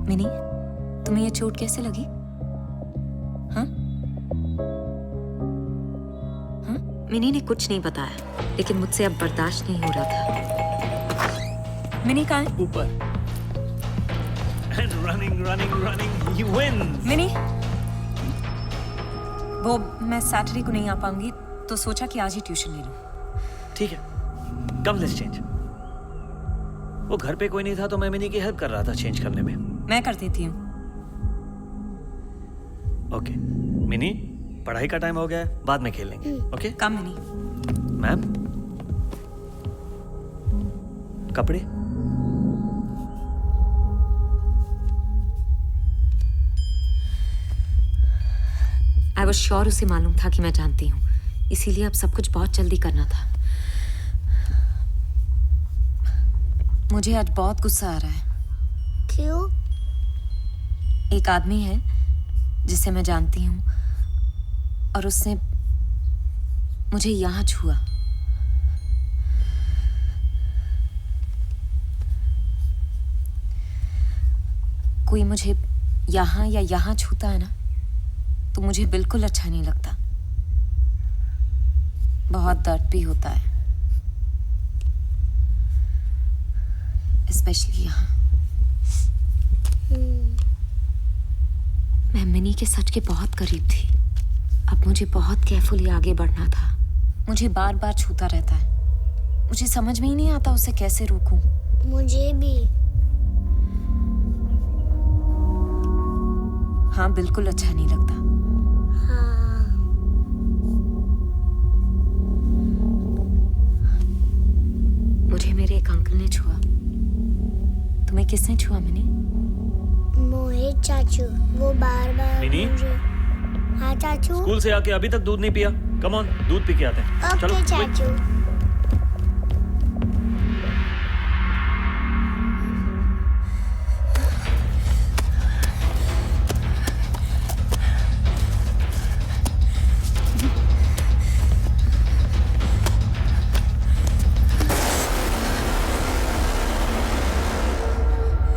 मिनी, तुम्हें ये चोट कैसे लगी? हाँ? हाँ? मिनी ने कुछ नहीं बताया, लेकिन मुझसे अब बर्दाश्त नहीं हो रहा था। मिनी कहाँ है? ऊपर। And running, he wins. Mini, वो मैं सैटरडे को नहीं आ पाऊंगी, तो सोचा कि आज ही ट्यूशन ले लूं। ठीक है, कम लेट्स चेंज। वो घर पे कोई नहीं था तो मैं मिनी की हेल्प कर रहा था चेंज करने में। मैं कर देती हूँ। ओके मिनी, पढ़ाई का टाइम हो गया है, बाद में खेल लेंगे। ओके कम मिनी। मैम, कपड़े। आई वॉज श्योर उसे मालूम था कि मैं जानती हूँ, इसीलिए अब सब कुछ बहुत जल्दी करना था। मुझे आज बहुत गुस्सा आ रहा है। क्यों? एक आदमी है जिसे मैं जानती हूँ और उसने मुझे यहाँ छुआ। कोई मुझे यहाँ या यहाँ छूता है ना, तो मुझे बिल्कुल अच्छा नहीं लगता। बहुत दर्द भी होता है, स्पेशली यहाँ। मैं मिनी के सच के बहुत करीब थी। अब मुझे बहुत केयरफुली आगे बढ़ना था। मुझे बार बार छूता रहता है। मुझे समझ में ही नहीं आता उसे कैसे रोकूं। मुझे भी। हाँ, बिल्कुल अच्छा नहीं लगता। हाँ। ने छुआ? तुम्हें किसने छुआ मिनी? मोहित चाचू, वो बार बार मिनी? हाँ चाचू। स्कूल से आके अभी तक दूध नहीं पिया? कम ऑन, दूध पी के आते हैं। चलो ओके चाचू।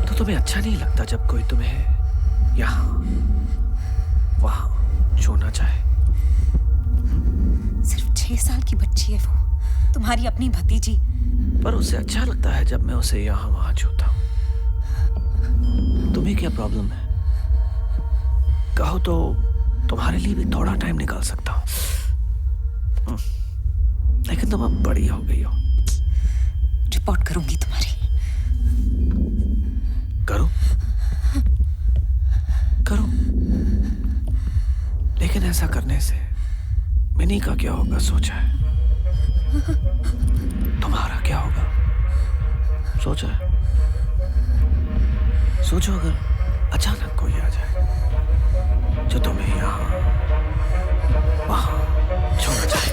तो तुम्हें अच्छा नहीं लगता जब कोई तुम्हें यहाँ वहाँ छूना चाहे? सिर्फ 6 साल की बच्ची है वो, तुम्हारी अपनी भतीजी। पर उसे अच्छा लगता है जब मैं उसे यहाँ वहाँ छूता हूँ। तुम्हें क्या प्रॉब्लम है? कहो तो तुम्हारे लिए भी थोड़ा टाइम निकाल सकता हूँ। लेकिन तुम अब बड़ी हो गई हो। रिपोर्ट करूंगी तुम्हारी। करो करो, लेकिन ऐसा करने से मिनी का क्या होगा सोचा है? तुम्हारा क्या होगा सोचा है? सोचो अगर अचानक कोई आ जाए जो तुम्हें यहाँ वहाँ छोड़ना चाहे।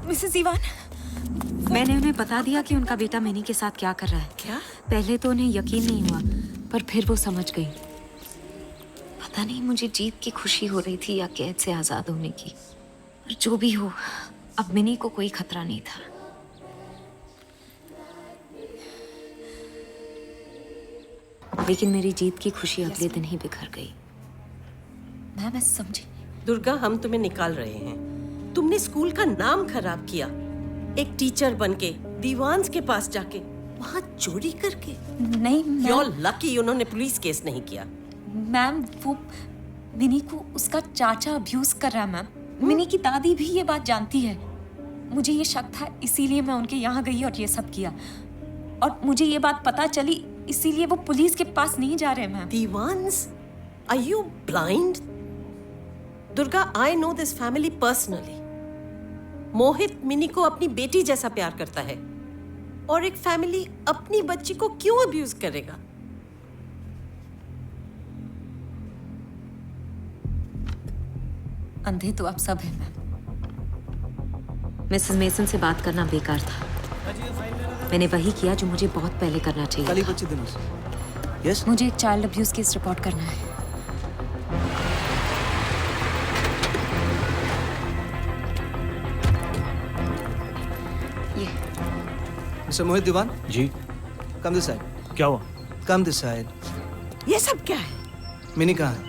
मिसेस इवान, मैंने उन्हें बता दिया कि उनका बेटा मिनी के साथ क्या कर रहा है। क्या? पहले तो उन्हें यकीन नहीं हुआ, पर फिर वो समझ गई। पता नहीं मुझे जीत की खुशी हो रही थी या कैद से आजाद होने की। और जो भी हो, अब मिनी को कोई खतरा नहीं था। लेकिन मेरी जीत की खुशी अगले दिन ही बिखर गई। मैं समझी। दुर्गा, हम तुम्हें निकाल रहे हैं। तुमने स्कूल का नाम खराब किया, एक टीचर बनके, दीवान्स के पास जाके, वहाँ चोरी करके। नहीं You're lucky उन्होंने पुलिस केस नहीं किया। मैम, वो मिनी को उसका चाचा अब्यूज कर रहा है मैम। मिनी की दादी भी ये बात जानती है। मुझे ये शक था, इसीलिए मैं उनके यहाँ गई और ये सब किया। और मुझे ये बात पता चली, इसीलिए वो पुलिस के पास नहीं जा रहे ma'am. Dewans? Are you blind? Durga, I know this family personally. Mohit Mini को अपनी बेटी जैसा प्यार करता है, और एक फैमिली अपनी बच्ची को क्यों अब्यूज करेगा? अंधे तो आप सब हैं मैम। मिसेस मेसन से बात करना बेकार था। मैंने वही किया जो मुझे बहुत पहले करना चाहिए था। yes? मुझे एक चाइल्ड अब्यूज केस रिपोर्ट करना है। Mister Mohit Diwan ji, come this side. क्या हुआ? Come this side. ये सब क्या है? मिनी कहाँ है?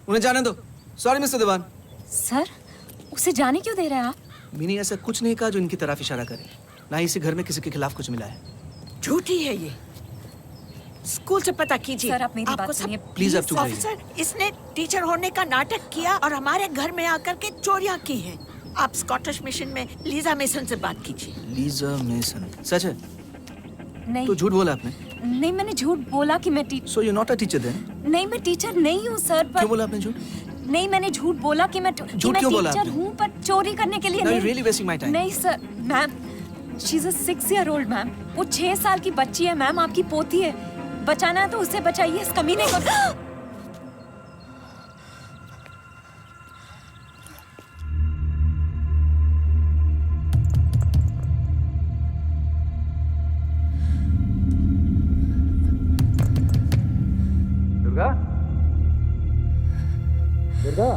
उन्हें जाने दो। सॉरी मिस्टर दीवान। सर, उसे जाने क्यों दे रहे हैं आप? मिनी ऐसा कुछ नहीं कहा जो इनकी तरफ इशारा करे। ना ही इसी घर में किसी के खिलाफ कुछ मिला है। झूठी है ये। स्कूल से पता कीजिए। सर, आप मेरी बात सुनिए। प्लीज आप चुप रहिए। ऑफिसर, इसने टीचर होने का नाटक किया और हमारे घर में आकर के चोरियां की हैं। आप स्कॉटिश मिशन में लीजा मेसन से बात कीजिए। Lisa mason? सच है? नहीं। तो झूठ बोला आपने? नहीं, मैंने झूठ बोला कि मैं teacher. So you're not a teacher then? नहीं, मैं टीचर नहीं हूँ सर। पर क्यों बोला आपने झूठ? नहीं, मैंने झूठ बोला कि मैं टीचर हूँ, पर चोरी करने के लिए No, नहीं। you're really wasting my time. नहीं sir, ma'am, she's a 6-year-old ma'am. वो 6 साल की बच्ची है मैम, आपकी पोती है। बचाना है तो उसे बचाइए, इस कमीने को। दुर्गा? दुर्गा?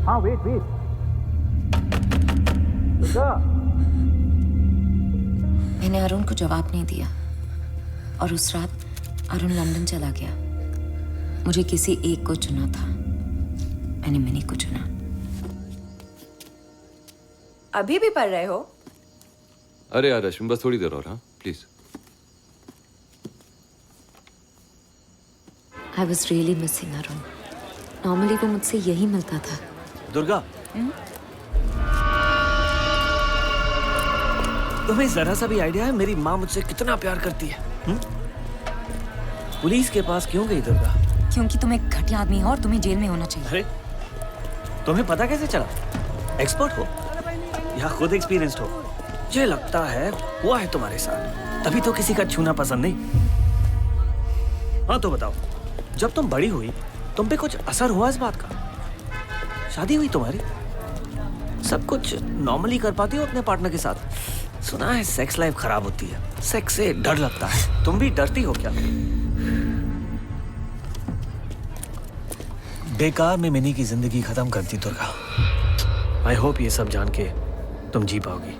हाँ, वेट। दुर्गा? मैंने अरुण को जवाब नहीं दिया, और उस रात अरुण लंदन चला गया। मुझे किसी एक को चुना था। मैंने मिनी को चुना। अभी भी पढ़ रहे हो? अरे यार रश्मि, बस थोड़ी देर और। हाँ please. I was really missing Arun. Normally वो मुझसे यही मिलता था। दुर्गा, तुम्हें जरा सा भी आइडिया है मेरी माँ मुझसे कितना प्यार करती है? पुलिस के पास क्यों गई दुर्गा? क्योंकि तुम एक घटिया आदमी हो और तुम्हें जेल में होना चाहिए। अरे, तुम्हें पता कैसे चला? एक्सपर्ट हो या खुद एक्सपीरियंस्ड हो? मुझे लगता है हुआ है तुम्हारे साथ, तभी तो किसी का छूना पसंद नहीं। हाँ तो बताओ, जब तुम बड़ी हुई तुम पे कुछ असर हुआ इस बात का? शादी हुई तुम्हारी, सब कुछ नॉर्मली कर पाती हो अपने पार्टनर के साथ। सुना है सेक्स लाइफ खराब होती है, सेक्स से डर लगता है। तुम भी डरती हो क्या? बेकार में मिनी की जिंदगी खत्म करती दुर्गा। आई होप ये सब जान के तुम जी पाओगी।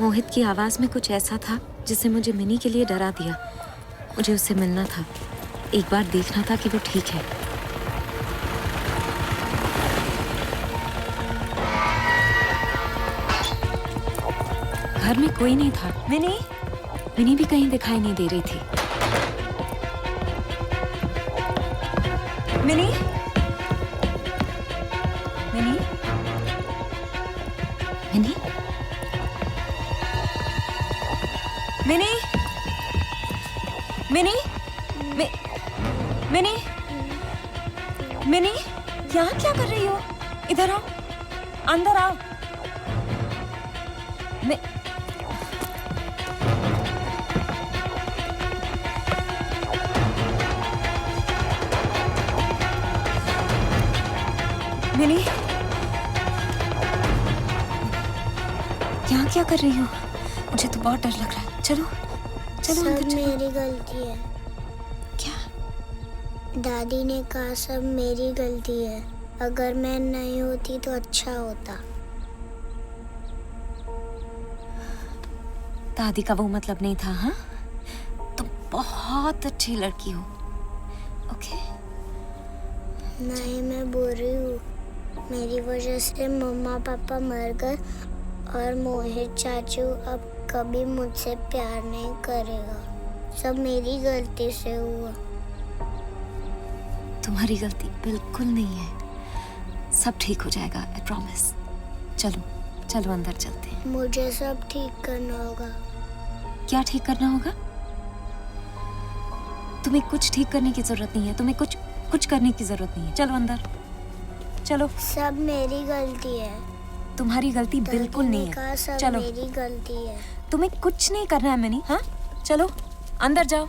मोहित की आवाज में कुछ ऐसा था जिससे मुझे मिनी के लिए डरा दिया। मुझे उससे मिलना था, एक बार देखना था कि वो ठीक है। घर में कोई नहीं था। मिनी भी कहीं दिखाई नहीं दे रही थी। Mini mini mini mini mini mini mini, यहाँ क्या कर रही हो? इधर आओ, अंदर आओ। मिनी, यहाँ क्या कर रही हो? मुझे तो बहुत डर लग रहा है। चलो चलो अंदर चलो। मेरी गलती है। क्या? दादी ने कहा सब मेरी गलती है। अगर मैं नहीं होती तो अच्छा होता। दादी का वो मतलब नहीं था। हाँ, तुम बहुत अच्छी लड़की हो। ओके? नहीं, मैं बोल रही हूँ मेरी वजह से मम्मा पापा मर गए और मोहित चाचू अब कभी मुझसे प्यार नहीं करेगा। सब मेरी गलती से हुआ। तुम्हारी गलती बिल्कुल नहीं है। सब ठीक हो जाएगा, आई प्रॉमिस। चलो चलो अंदर चलते हैं। मुझे सब ठीक करना होगा। क्या ठीक करना होगा? तुम्हें कुछ ठीक करने की जरूरत नहीं है। तुम्हें कुछ करने की जरूरत नहीं है। चलो अंदर चलो। सब मेरी गलती है। तुम्हारी गलती बिल्कुल नहीं है। सब चलो, मेरी गलती है। तुम्हें कुछ नहीं करना है मिनी। हाँ, चलो अंदर जाओ।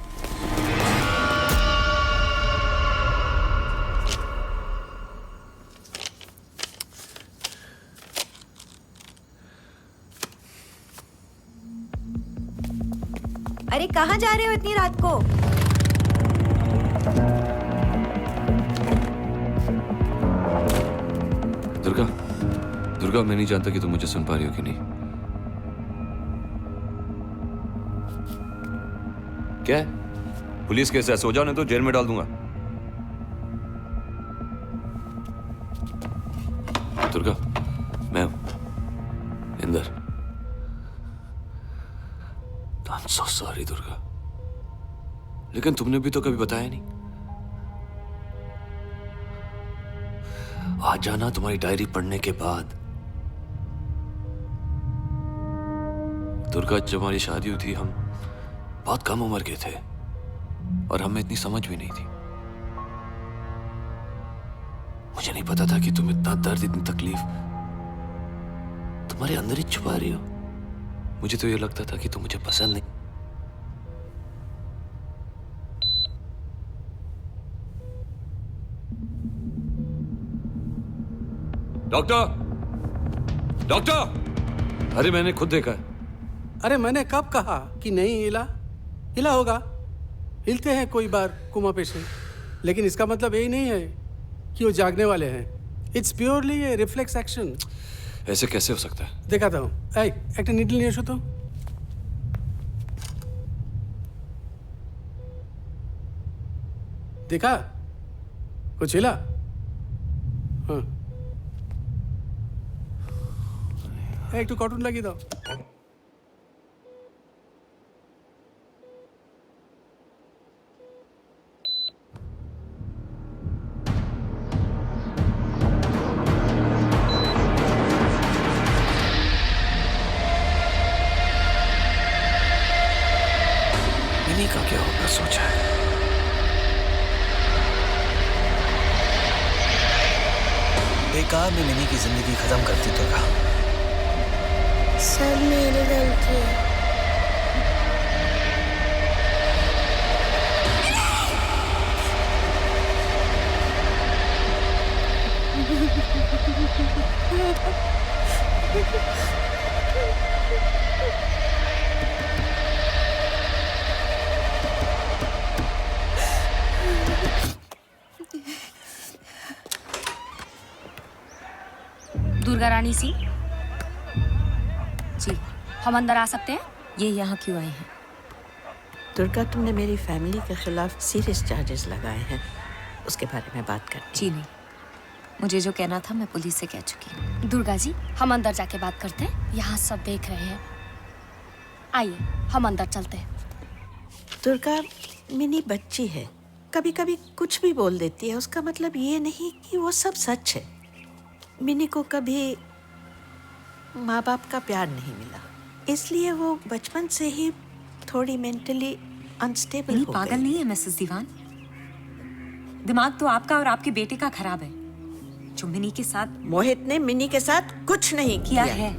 अरे कहाँ जा रहे हो इतनी रात को? दुर्गा, मैं नहीं जानता कि तुम मुझे सुन पा रही हो कि नहीं। क्या है? पुलिस केस है, सो जाओ नहीं तो जेल में डाल दूंगा। दुर्गा, मैं हूं Inder. I'm so sorry Durga, लेकिन तुमने भी तो कभी बताया नहीं। आज जाना तुम्हारी डायरी पढ़ने के बाद। दुर्गा, जब हमारी शादी हुई थी हम बहुत कम उम्र के थे और हमें इतनी समझ भी नहीं थी। मुझे नहीं पता था कि तुम इतना दर्द, इतनी तकलीफ तुम्हारे अंदर ही छुपा रही हो। मुझे तो ये लगता था कि तुम मुझे पसंद नहीं। डॉक्टर, अरे मैंने खुद देखा है। अरे मैंने कब कहा कि नहीं हिला? हिला होगा, हिलते हैं कोई बार कोमा पेशेंट, लेकिन इसका मतलब यही नहीं है कि वो जागने वाले हैं। It's purely A reflex action. ऐसे कैसे हो सकता है? दिखाता हूँ। एक नीडल নিয়ে এসো তো। देखा? कुछ हिला? हाँ, एक तो कॉटन लगी दो। मिनी का क्या होगा सोचा है? बेकार में मिनी की जिंदगी खत्म करती तो रहा। सब मेरी गलती है। दुर्गा रानी सिंह जी, हम अंदर आ सकते हैं? ये यहाँ क्यों आए हैं? दुर्गा, तुमने मेरी फैमिली के खिलाफ सीरियस चार्जेस लगाए हैं, उसके बारे में बात करनी। जी नहीं, मुझे जो कहना था मैं पुलिस से कह चुकी हूँ। दुर्गा जी, हम अंदर जाके बात करते हैं, यहाँ सब देख रहे हैं। आइए, हम अंदर चलते हैं। दुर्गा, मिनी बच्ची है, कभी कभी कुछ भी बोल देती है, उसका मतलब ये नहीं कि वो सब सच है। मिनी को कभी माँ बाप का प्यार नहीं मिला, इसलिए वो बचपन से ही थोड़ी मेंटली अनस्टेबल हो गई। पागल नहीं है मिसेस दीवान, दिमाग तो आपका और आपके बेटे का खराब है। जो मिनी के साथ मोहित ने मिनी के साथ कुछ नहीं किया है।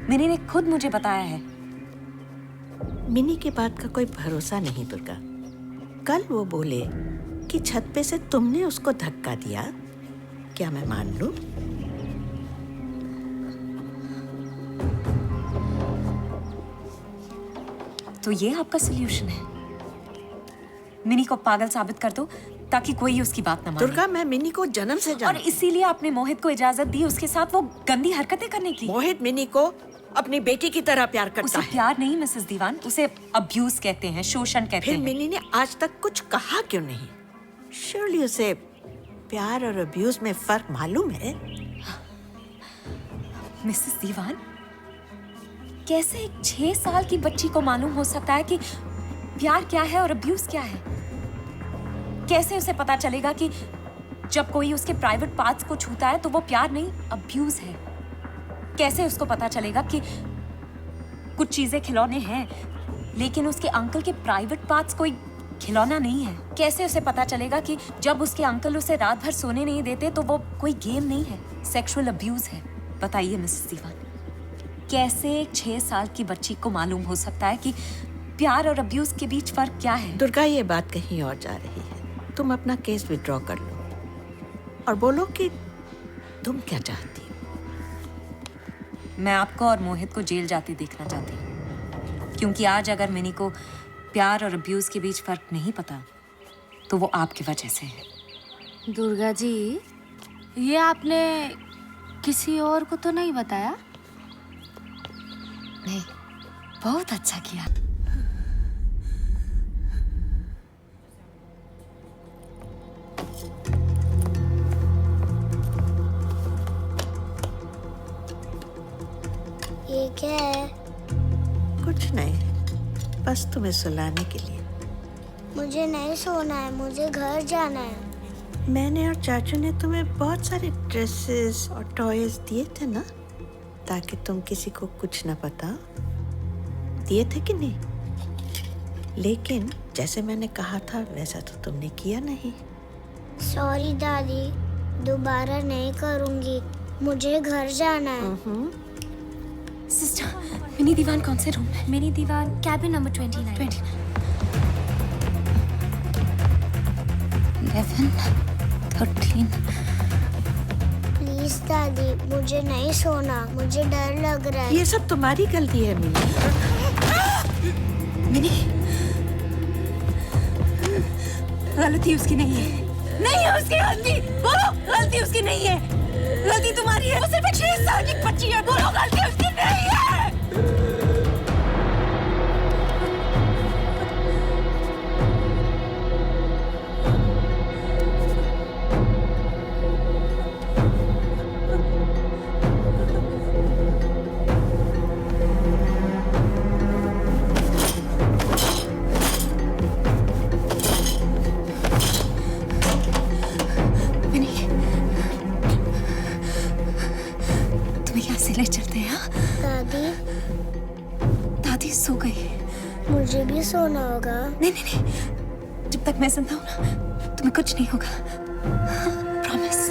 मिनी ने खुद मुझे बताया है। मिनी की बात का कोई भरोसा नहीं दुर्गा। कल वो बोले कि छत पे से तुमने उसको धक्का दिया, क्या मैं मान लूं? तो ये आपका सल्यूशन है? मिनी को पागल साबित कर दो ताकि कोई उसकी बात ना माने। दुर्गा, मैं मिनी को जन्म से जानती और इसीलिए आपने मोहित को इजाजत दी उसके साथ वो गंदी हरकतें करने की। मोहित मिनी को अपनी बेटी की तरह प्यार करता है। प्यार नहीं मिसेस दीवान, उसे अब्यूज कहते हैं, शोषण कहते हैं। फिर मिनी ने आज तक कुछ कहा क्यों नहीं? श्योरली उसे प्यार और अब्यूज में फर्क मालूम है। मिसेस दीवान, कैसे एक 6 साल की बच्ची को मालूम हो सकता है कि प्यार क्या है और अब्यूज क्या है? कैसे उसे पता चलेगा कि जब कोई उसके प्राइवेट पार्ट्स को छूता है तो वो प्यार नहीं अब्यूज है? कैसे उसको पता चलेगा कि कुछ चीजें खिलौने हैं लेकिन उसके अंकल के प्राइवेट पार्ट्स कोई खिलौना नहीं है? कैसे उसे पता चलेगा कि जब उसके अंकल उसे रात भर सोने नहीं देते तो वो कोई गेम नहीं है, सेक्सुअल अब्यूज है? बताइए मिसेस दीवान, कैसे 6 साल की बच्ची को मालूम हो सकता है कि प्यार और अब्यूज के बीच फर्क क्या है? दुर्गा, ये बात कहीं और जा रही है। तुम अपना केस विड्रॉ कर लो और बोलो कि तुम क्या चाहती हो। मैं आपको और मोहित को जेल जाते देखना चाहती हूँ, क्योंकि आज अगर मिनी को प्यार और अब्यूज के बीच फर्क नहीं पता तो वो आपकी वजह से है। दुर्गा जी, ये आपने किसी और को तो नहीं बताया? नहीं, बहुत अच्छा किया। ये क्या है? कुछ नहीं, बस तुम्हें सुलाने के लिए। मुझे नहीं सोना है, मुझे घर जाना है। मैंने और चाचू ने तुम्हें बहुत सारे ड्रेसेस और टॉयज दिए थे ना, ताकि तुम किसी को कुछ ना पता। दिए थे कि नहीं? लेकिन जैसे मैंने कहा था वैसा तो तुमने किया नहीं। सॉरी दादी, दोबारा नहीं करूंगी, मुझे घर जाना है। सिस्टर, मिनी दीवान कौन से रूम में? Mini Diwan cabin number 29। 11, 13। Please दादी, मुझे नहीं सोना, मुझे डर लग रहा है। ये सब तुम्हारी गलती है मिनी। मिनी, गलती उसकी नहीं है। नहीं है उसकी गलती। बोलो, गलती उसकी नहीं है, गलती तुम्हारी है। वो सिर्फ 6 साल की बच्ची है। बोलो, गलती उसकी नहीं है। ले चलते हैं। दादी, दादी सो गई। मुझे भी सोना होगा। नहीं नहीं नहीं, जब तक मैं जिंदा हूं ना तुम्हें कुछ नहीं होगा, प्रॉमिस।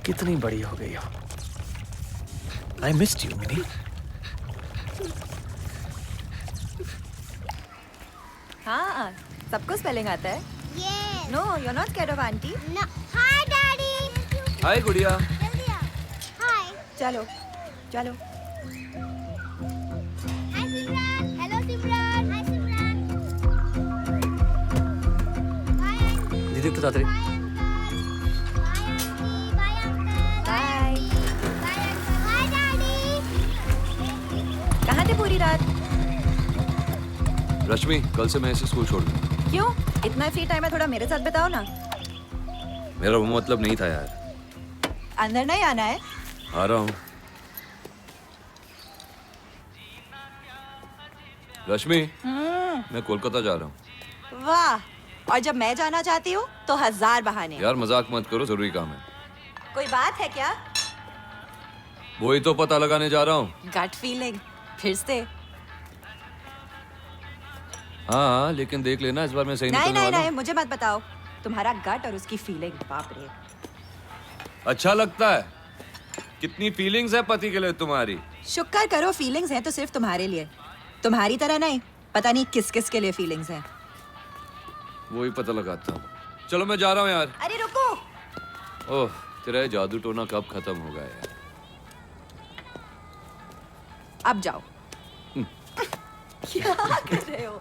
कितनी बड़ी हो गई हो। I missed you Mini. हाँ, सबको स्पेलिंग आता है। No, you are not scared of aunty. Hi daddy. Hi गुड़िया। हाय। चलो चलो। Hi Simran. Hello Simran. Hi Simran. Bye aunty. दीदी तो तातरी। कहाँ थे पूरी रात? रश्मि, कल से मैं इसे स्कूल छोड़ दूँ। क्यों? इतना फ्री टाइम है, थोड़ा मेरे साथ बिताओ ना। मेरा वो मतलब नहीं था यार। अंदर नहीं आना है? आ रहा हूँ। रश्मि, मैं कोलकाता जा रहा हूँ। वाह, और जब मैं जाना चाहती हूँ तो 1000 बहाने। यार मजाक मत करो, जरूरी काम है। कोई बात है क्या? वही तो पता लगाने जा रहा हूँ। गट फीलिंग फिर से? हाँ, लेकिन देख लेना इस बार मैं सही नहीं निकलने नहीं वाला नहीं, हूँ। मुझे मत बताओ। तुम्हारा गट और उसकी फीलिंग, बाप रे। अच्छा लगता है। कितनी फीलिंग्स है पति के लिए तुम्हारी। शुक्र करो फीलिंग्स हैं तो सिर्फ तुम्हारे लिए, तुम्हारी तरह नहीं। पता नहीं किस किस के लिए फीलिंग्स हैं। वही पता लगाता हूँ। चलो मैं जा रहा हूँ यार। अरे रुको। ओह, तेरा ये जादू टोना कब खत्म होगा यार। अब जाओ। क्या कर रहे हो?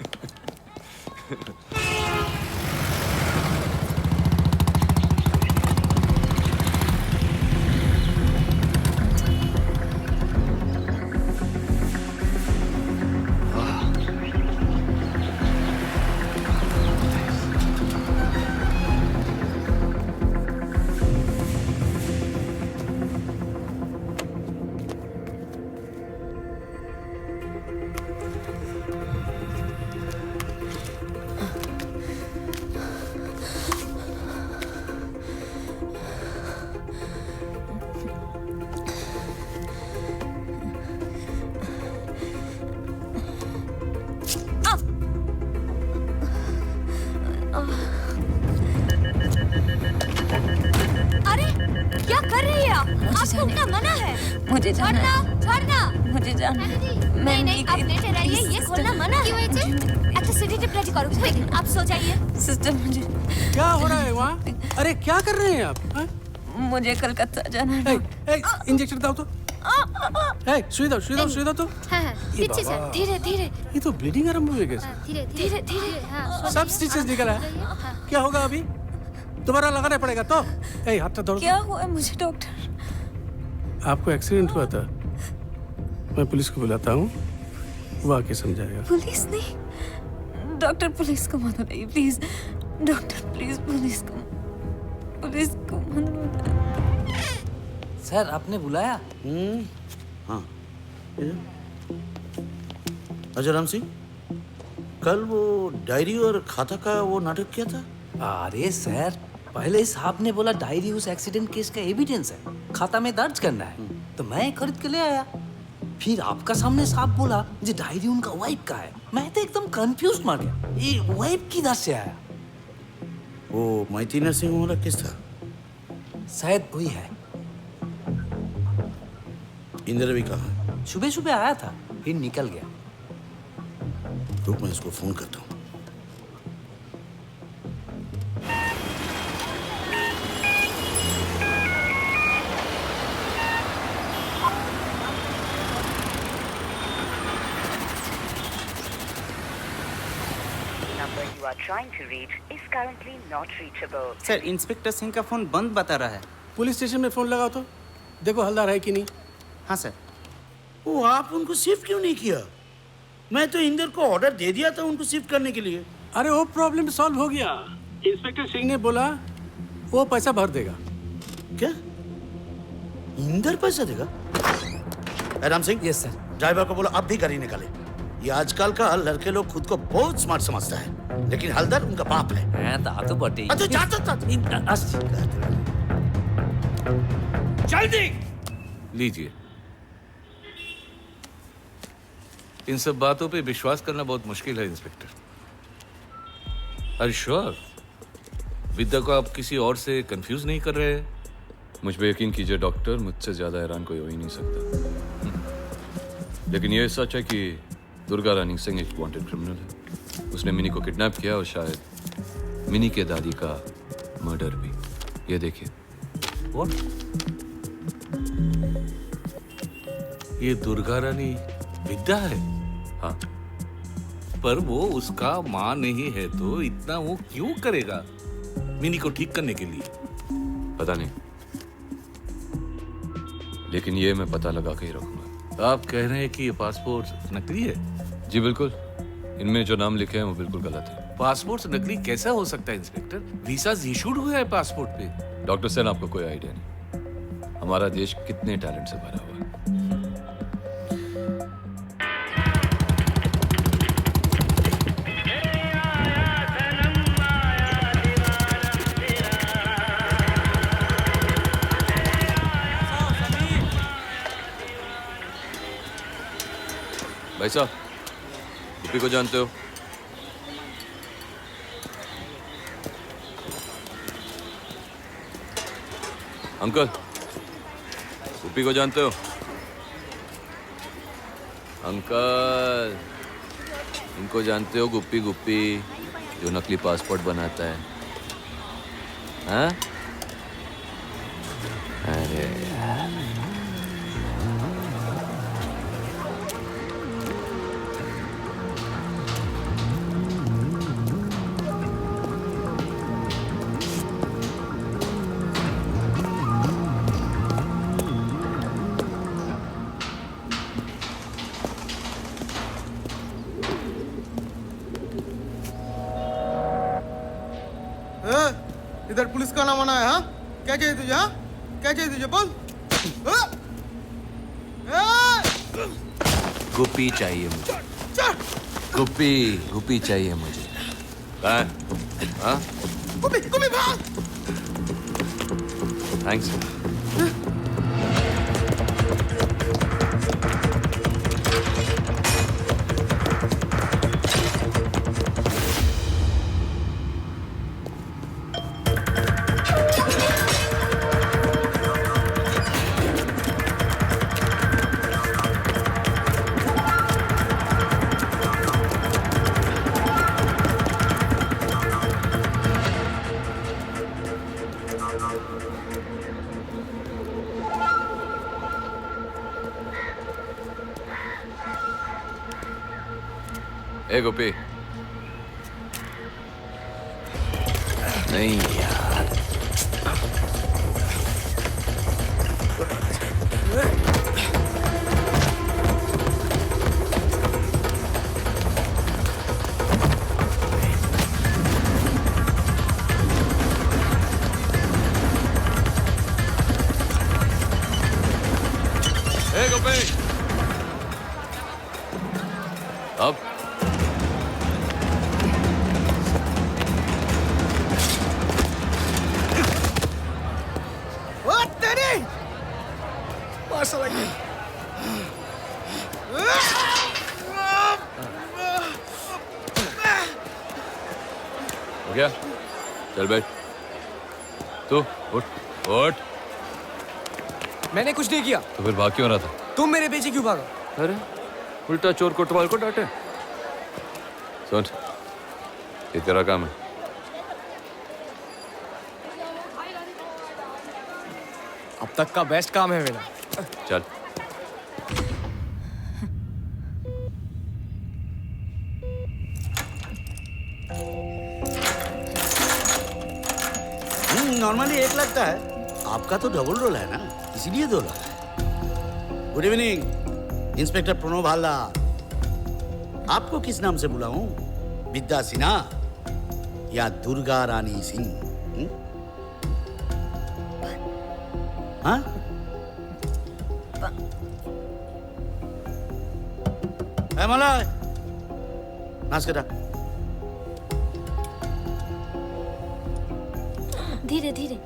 अरे क्या कर रही है आप? आपको उठना मना है। मुझे जाना है। छोड़ना। मुझे जाना है। नहीं नहीं, आप लेटे रहिए, ये खोलना मना है। अच्छा सिटी रेडी करो, क्विक, आप सो जाइए। सिस्टर मुझे क्या हो रहा है वहाँ? अरे क्या कर रहे हैं आप? हाँ? मुझे कलकत्ता जाना है। इंजेक्शन दाओ तो। सुई दो सुई दो तो। हाँ हाँ, पीछे से, धीरे धीरे ये तो ब्लीडिंग आरंभ हुई कैसे? धीरे धीरे धीरे। हाँ, सब स्टिचेस निकल है। क्या होगा अभी? दोबारा लगाना पड़ेगा तो। हाथ धो। क्या हुआ है मुझे डॉक्टर? आपको एक्सीडेंट हुआ था। मैं पुलिस को बुलाता हूँ, वो आके समझाएगा। पुलिस नहीं डॉक्टर, पुलिस को मत बताइए प्लीज। डॉक्टर प्लीज पुलिस को मत बताइए। सर आपने बुलाया? हाँ। अच्छा राम सिंह, कल वो डायरी और खाता का वो नाटक किया था? अरे सर, पहले साहब ने बोला डायरी उस एक्सीडेंट केस का एविडेंस है, खाता में दर्ज करना है, तो मैं खरीद के ले आया। फिर आपका सामने साहब बोला जी डायरी उनका वाइफ का है। मैं तो एकदम कंफ्यूज मार गया, ये वाइफ किधर से आया? वो माइती नरसिंह वाला केस था शायद वही है। इंदिरा भी कहाँ है? सुबह सुबह आया था, फिर निकल गया। रुक, मैं इसको फोन करता हूँ। you are trying to reach is currently not reachable. Sir inspector Singh का फोन बंद बता रहा है। पुलिस स्टेशन में फोन लगाओ तो देखो हलदार है कि नहीं। हाँ सर। वो आप उनको शिफ्ट क्यों नहीं किया? मैं तो इंदर को ऑर्डर दे दिया था उनको शिफ्ट करने के लिए। अरे वो प्रॉब्लम सॉल्व हो गया। इंस्पेक्टर सिंह ने बोला वो पैसा भर देगा। क्या इंदर पैसा देगा? Ram Singh. Yes sir. Driver को बोलो अब भी गाड़ी निकाले। ये आजकल का लड़के लोग खुद को बहुत स्मार्ट समझता है, लेकिन हलदर उनका बाप है। दादू बटी। अच्छा जाता जल्दी लीजिए। इन सब बातों पे विश्वास करना बहुत मुश्किल है इंस्पेक्टर। आर श्योर विद्या को आप किसी और से कंफ्यूज नहीं कर रहे? मुझ पे यकीन कीजिए डॉक्टर, मुझसे ज्यादा हैरान कोई हो ही नहीं सकता। लेकिन ये सच है कि दुर्गा रानी सिंह एक वांटेड क्रिमिनल है। उसने मिनी को किडनैप किया और शायद मिनी के दादी का मर्डर भी। ये देखिए। What? ये दुर्गा रानी विद्या है? हाँ। पर वो उसका माँ नहीं है तो इतना वो क्यों करेगा मिनी को ठीक करने के लिए? पता नहीं, लेकिन ये मैं पता लगा के ही रखूंगा। आप कह रहे हैं कि ये पासपोर्ट नकली है? जी बिल्कुल, इनमें जो नाम लिखे हैं वो बिल्कुल गलत है। पासपोर्ट नकली कैसा हो सकता है इंस्पेक्टर? वीसा इशूड हुआ है पासपोर्ट पे। डॉक्टर सेन, आपको कोई आइडिया नहीं हमारा देश कितने टैलेंट से भरा हुआ है। भाई साहब, गुप्पी को जानते हो? अंकल, गुप्पी को जानते हो? अंकल, इनको जानते हो? गुप्पी गुप्पी जो नकली पासपोर्ट बनाता है। हाँ? अरे यार, इधर पुलिस का नाम आना है। हाँ, क्या चाहिए तुझे? हाँ, क्या चाहिए तुझे? बोल। गुप्पी चाहिए मुझे। गुप्पी गुप्पी चाहिए मुझे। कहाँ है? हाँ? गुप्पी गुप्पी भाग। थैंक्स। ए गोपी, नहीं यार, ए गोपी, अब हो गया? चल बैठ। तू उठ उठ। मैंने कुछ नहीं किया। तो फिर भाग क्यों रहा था? तुम मेरे पीछे क्यों भागा? अरे उल्टा चोर कोतवाल को डांटे। सुन, ये तेरा काम है। अब तक का बेस्ट काम है मेरा। चल। नॉर्मली एक लगता है, आपका तो डबल रोल है ना, इसीलिए 2 लगा है। Good evening inspector Pranav Haldar. आपको किस नाम से बुलाऊं? विद्या सिन्हा या दुर्गा रानी सिंह? हाँ? मलाय नाच करा। धीरे धीरे।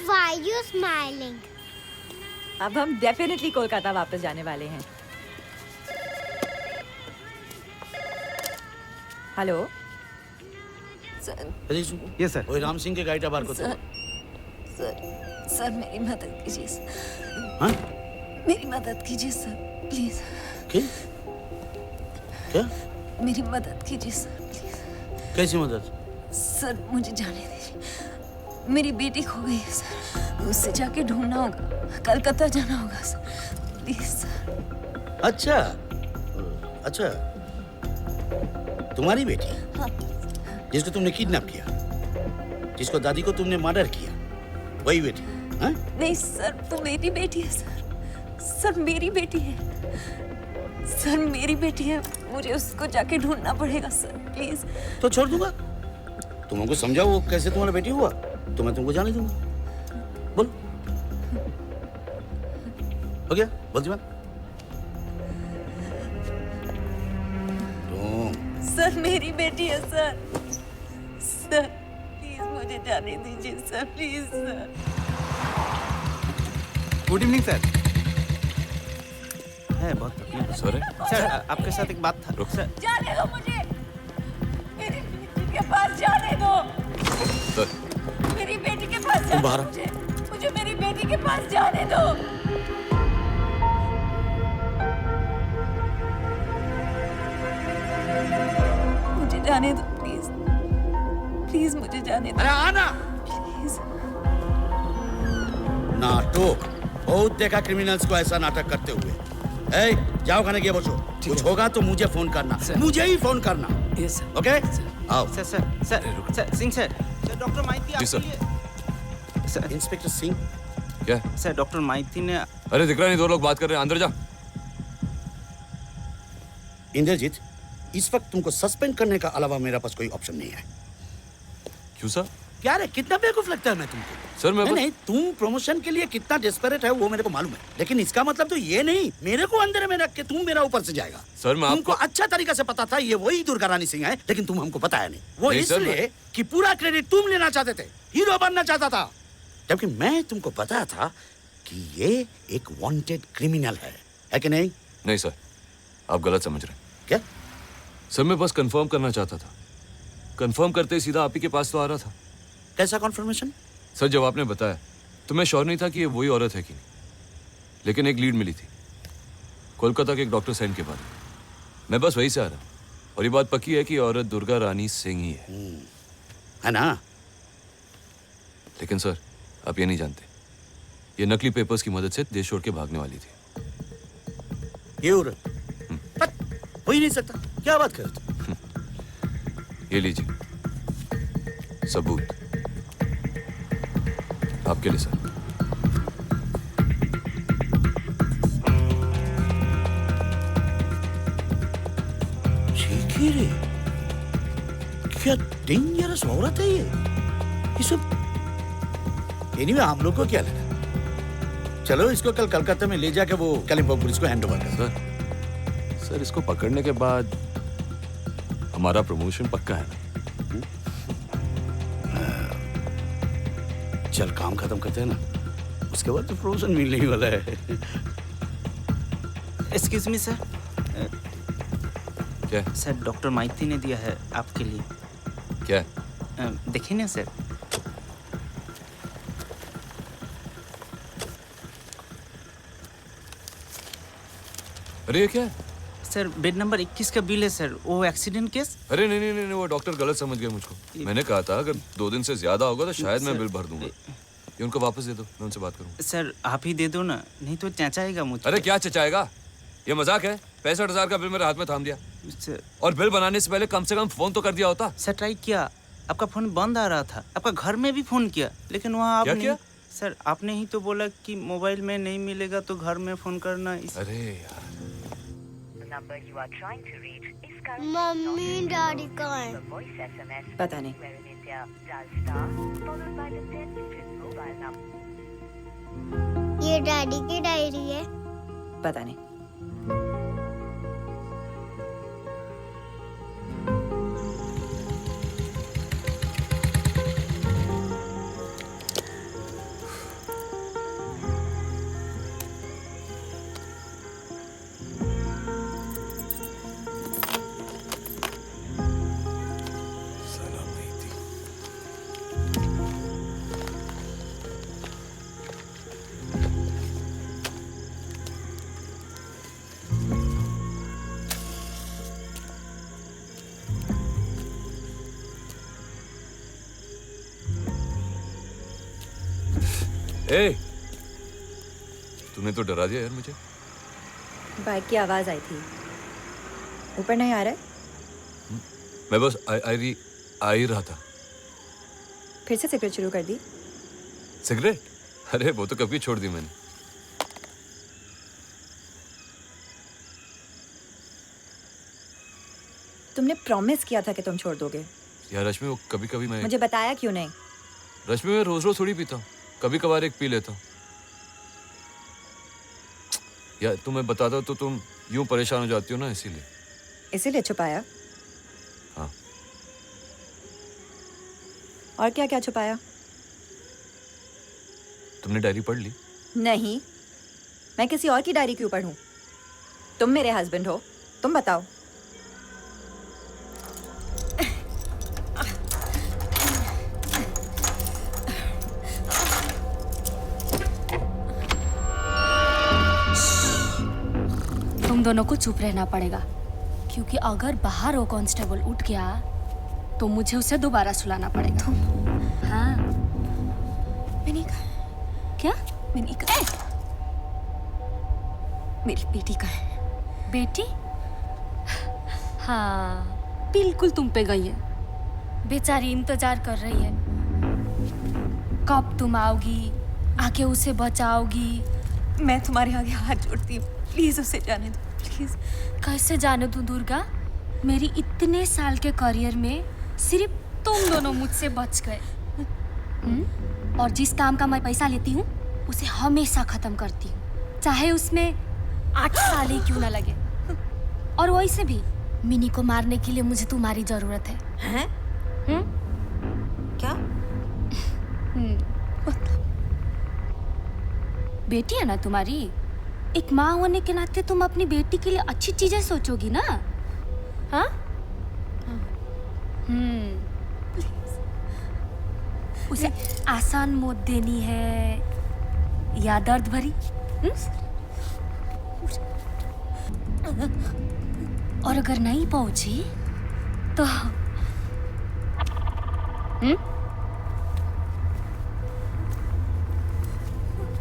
Why are you smiling? अब हम डेफिनेटली कोलकाता वापस जाने वाले हैं। Hello sir. ये सर। वही राम सिंह के गाइड बार को। सर मेरी मदद कीजिए सर। हाँ? मेरी मदद कीजिए सर प्लीज। क्या? मेरी मदद कीजिए सर प्लीज। कैसी मदद? सर मुझे जाने दीजिए, मेरी बेटी खो गई है सर, उससे जाके ढूंढना होगा, कलकत्ता जाना होगा सर प्लीज सर। अच्छा अच्छा, तुम्हारी बेटी? हाँ। जिसको तुमने किडनैप किया, जिसको दादी को तुमने मर्डर किया, वही बेटी? हाँ? नहीं सर, तो मेरी बेटी है सर। सर मेरी बेटी है सर, मेरी बेटी है, मुझे उसको जाके ढूंढना पड़ेगा सर प्लीज। तो छोड़ दूंगा, तुम हमको समझाओ वो कैसे तुम्हारा बेटी हुआ, तो मैं तुमको जाने दूंगा। बोल, हो गया? बोल जी बात। सर मेरी बेटी है सर, सर प्लीज मुझे जाने दीजिए sir please sir. Good evening sir. है बहुत तकलीफ सर। सर आपके साथ एक बात था। सर जाने दो मुझे, मेरी बेटी के पास जाने दो। सर मेरी बेटी के पास जाने दो, मुझे मेरी बेटी के पास जाने दो। मुझे जाने दो प्लीज, प्लीज मुझे जाने दो। अरे आना प्लीज। नाटक बहुत देखा क्रिमिनल्स को ऐसा नाटक करते हुए। ए, जाओ खाने के बच्चों, कुछ होगा तो मुझे फोन करना, मुझे ही फोन करना। Yes sir. ओके आओ। Sir sir sir sir Singh sir, sir doctor Maity ji sir. Sir inspector Singh. क्या? सर डॉक्टर माइती ने। अरे दिख रहा नहीं, 2 लोग बात कर रहे हैं, अंदर जा। इंद्रजीत, इस वक्त तुमको सस्पेंड करने का अलावा मेरे पास कोई ऑप्शन नहीं है। क्यों सर? क्या रे, कितना बेवकूफ लगता है मैं तुमको? सर मैं नहीं, तुम प्रमोशन के लिए कितना डेस्परेट है वो मेरे को मालूम है, लेकिन इसका मतलब तो ये नहीं मेरे को अंदर में रख के तुम मेरा ऊपर से जाएगा। सर मैं तुमको अच्छा तरीका से पता था ये वही दुर्गा रानी सिंह है, लेकिन तुम हमको बताया नहीं। वो नहीं सर, इसलिए कि पूरा क्रेडिट तुम लेना चाहते थे, हीरो बनना चाहता था, जबकि मैं तुमको बताया था कि ये एक वांटेड क्रिमिनल है कि नहीं? नहीं सर, आप गलत समझ रहे हैं। क्या? सर मैं बस कंफर्म करना चाहता था, कंफर्म करते ही सीधा आप ही के पास तो आ रहा था। कैसा कंफर्मेशन? सर जब आपने बताया तो मैं श्योर नहीं था कि ये वही औरत है कि नहीं, लेकिन एक लीड मिली थी कोलकाता के एक डॉक्टर सेन के बारे में। मैं बस वहीं से आ रहा, और ये बात पक्की है कि औरत दुर्गा रानी सिंह ही है ना? लेकिन सर आप ये नहीं जानते, ये नकली पेपर्स की मदद से देश छोड़ के भागने वाली थी। ये औरत हो ही नहीं सकता, क्या बात कर रहे हो? ये लीजिए सबूत आपके लिए सर। रे, क्या डेंजरस औरत है ये सब। एनीवे हम लोग को क्या लगा, चलो इसको कल कलकत्ता में ले जाके वो कालिम्पोंग पुलिस को हैंड ओवर कर। सर इसको पकड़ने के बाद हमारा प्रमोशन पक्का है ना? चल काम खत्म करते हैं ना, उसके बाद तो प्रमोशन मिलने ही वाला है। Excuse me sir. क्या? सर डॉक्टर माइती ने दिया है आपके लिए। क्या? देखिए ना सर। अरे ये क्या है? सर बेड नंबर 21 का बिल है सर, वो एक्सीडेंट केस। अरे नहीं नहीं नहीं, वो डॉक्टर गलत समझ गए मुझको। मैंने कहा था अगर 2 दिन से ज्यादा होगा तो शायद मैं बिल भर दूंगा। ये उनको वापस दे दो, मैं उनसे बात करूँ। सर आप ही दे दो ना, नहीं तो चचाएगा मुझे। अरे क्या चचाएगा, ये मजाक है? 65,000 का बिल मेरे हाथ में थाम दिया। और बिल बनाने से पहले कम से कम फोन तो कर दिया होता। सर ट्राई किया, आपका फोन बंद आ रहा था। आपका घर में भी फोन किया, लेकिन वहाँ आप क्या नहीं। किया? सर आपने ही तो बोला कि मोबाइल में नहीं मिलेगा तो घर में फोन करना। अरे यार, मम्मी डैडी कहाँ है? पता नहीं। ये डैडी की डायरी है। पता नहीं। ए, तूने तो डरा दिया यार मुझे। बाइक की आवाज आई थी। ऊपर नहीं आ रहा है? मैं बस आ ही रहा था। फिर से सिगरेट शुरू कर दी? सिगरेट? अरे वो तो कभी छोड़ दी मैंने। तुमने प्रॉमिस किया था कि तुम छोड़ दोगे। यार रश्मि, वो कभी कभी मैं मुझे बताया क्यों नहीं? रश्मि, मैं रोज रोज थोड़ी पीता हूँ, कभी कभार एक पी लेता हूँ। यार तुम्हें बताता तो तुम यूं परेशान हो जाती हो ना, इसीलिए छुपाया। हाँ। और क्या क्या छुपाया? तुमने डायरी पढ़ ली? नहीं, मैं किसी और की डायरी क्यों पढ़ूं? तुम मेरे हस्बैंड हो, तुम बताओ। तुम दोनों को चुप रहना पड़ेगा, क्योंकि अगर बाहर वो कांस्टेबल उठ गया तो मुझे उसे दोबारा सुलाना पड़ेगा। हाँ। मिनिका, क्या? मिनिका, मेरी बेटी का है। बेटी? हाँ, बिल्कुल तुम पे गई है। बेचारी इंतजार कर रही है, कब तुम आओगी, आके उसे बचाओगी। मैं तुम्हारे आगे हाथ जोड़ती हूँ, प्लीज उसे जाने दो, प्लीज। कैसे जाने दूँ दुर्गा? मेरी इतने साल के करियर में सिर्फ तुम दोनों मुझसे बच गए। और जिस काम का मैं पैसा लेती हूँ उसे हमेशा खत्म करती हूँ, चाहे उसमें 8 साल ही क्यों ना लगे। और वैसे भी मिनी को मारने के लिए मुझे तुम्हारी जरूरत है। हैं? क्या? बेटी है ना तुम्हारी, एक माँ होने के नाते तुम अपनी बेटी के लिए अच्छी चीजें सोचोगी ना? हाँ? उसे आसान मौत देनी है या दर्द भरी? और अगर नहीं पहुंची तो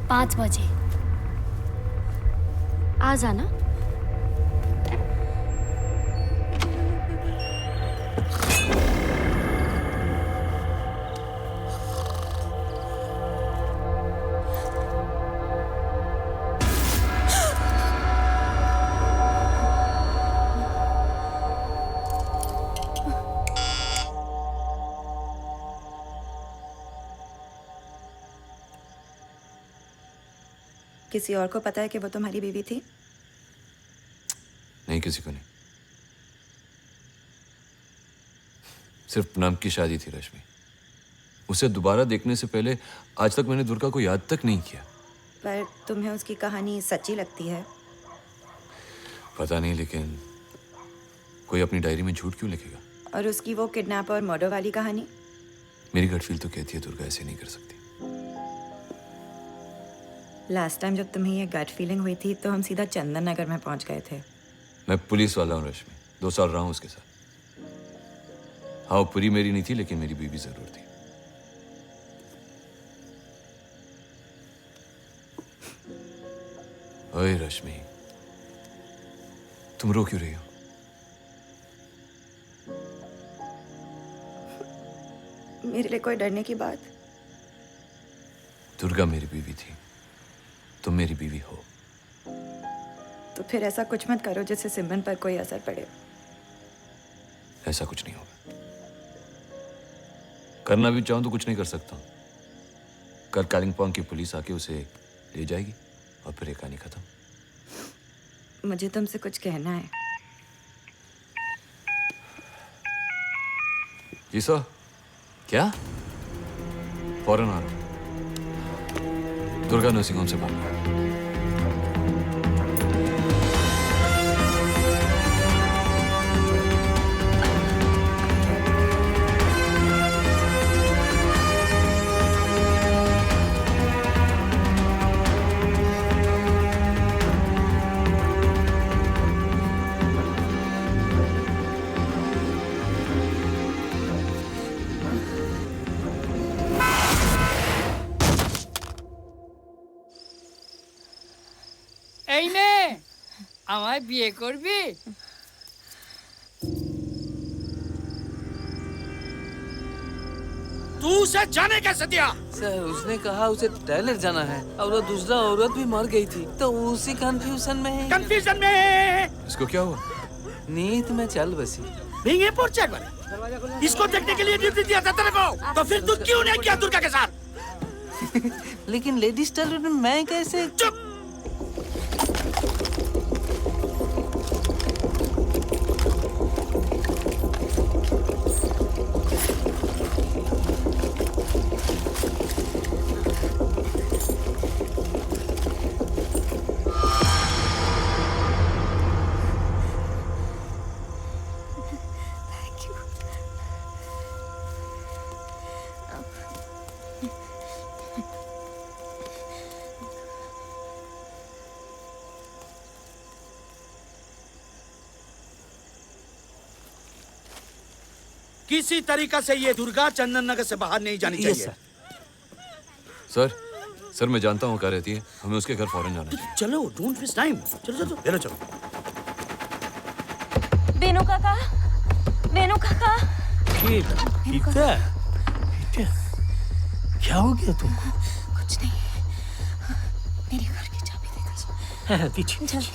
5 बजे आ जाना। किसी और को पता है कि वो तुम्हारी बीवी थी? नहीं, किसी को नहीं। सिर्फ नाम की शादी थी रश्मि। उसे दोबारा देखने से पहले आज तक मैंने दुर्गा को याद तक नहीं किया। पर तुम्हें उसकी कहानी सच्ची लगती है? पता नहीं, लेकिन कोई अपनी डायरी में झूठ क्यों लिखेगा? और उसकी वो किडनैप और मर्डर वाली कहानी? मेरी गट फील तो कहती है दुर्गा ऐसे नहीं कर सकती। लास्ट टाइम जब तुम्हें ये गट फीलिंग हुई थी तो हम सीधा चंदन नगर में पहुंच गए थे। मैं पुलिस वाला हूँ रश्मि, 2 साल रहा हूँ उसके साथ। हाँ, वो पूरी मेरी नहीं थी, लेकिन मेरी बीवी जरूर थी। ओए रश्मि, तुम रो क्यों रही हो? मेरे लिए कोई डरने की बात? दुर्गा मेरी बीवी थी, तुम मेरी बीवी हो। तो फिर ऐसा कुछ मत करो जिससे सिमरन पर कोई असर पड़े। ऐसा कुछ नहीं होगा। करना भी चाहूं तो कुछ नहीं कर सकता। कल कालिंपोंग की पुलिस आके उसे ले जाएगी और फिर ये कहानी खत्म। मुझे तुमसे कुछ कहना है। जी सर। क्या? फौरन आ रहा हूं। दुर्गा नर्सिंग होम से बोल रहा हूं। এই নে আমায় বিয়ে করবি? तू उसे जाने कैसे दिया? सर उसने कहा उसे टॉयलेट जाना है और वो दूसरा औरत भी मर गई थी, तो उसी कंफ्यूजन में है। कंफ्यूजन में इसको क्या हुआ? नींद में चल बसी। भीगे पोर्चेक वाले इसको देखने के लिए ड्यूटी दिया था तेरे को, तो फिर तू क्यों नहीं किया दुर्गा के साथ? लेकिन लेडीज टॉयलेट में मैं कैसे? चुप। किसी तरीका से ये दुर्गा चंदन नगर से बाहर नहीं जानी चाहिए। सर मैं जानता हूँ क्या रहती है, हमें उसके घर फौरन जाना चाहिए। चलो, डोंट वेस्ट टाइम। चलो चलो चलो। बेनू काका, बेनू काका। क्या हो गया तुमको? कुछ नहीं, मेरे घर की चाबी दे दो। पीछे जल्दी।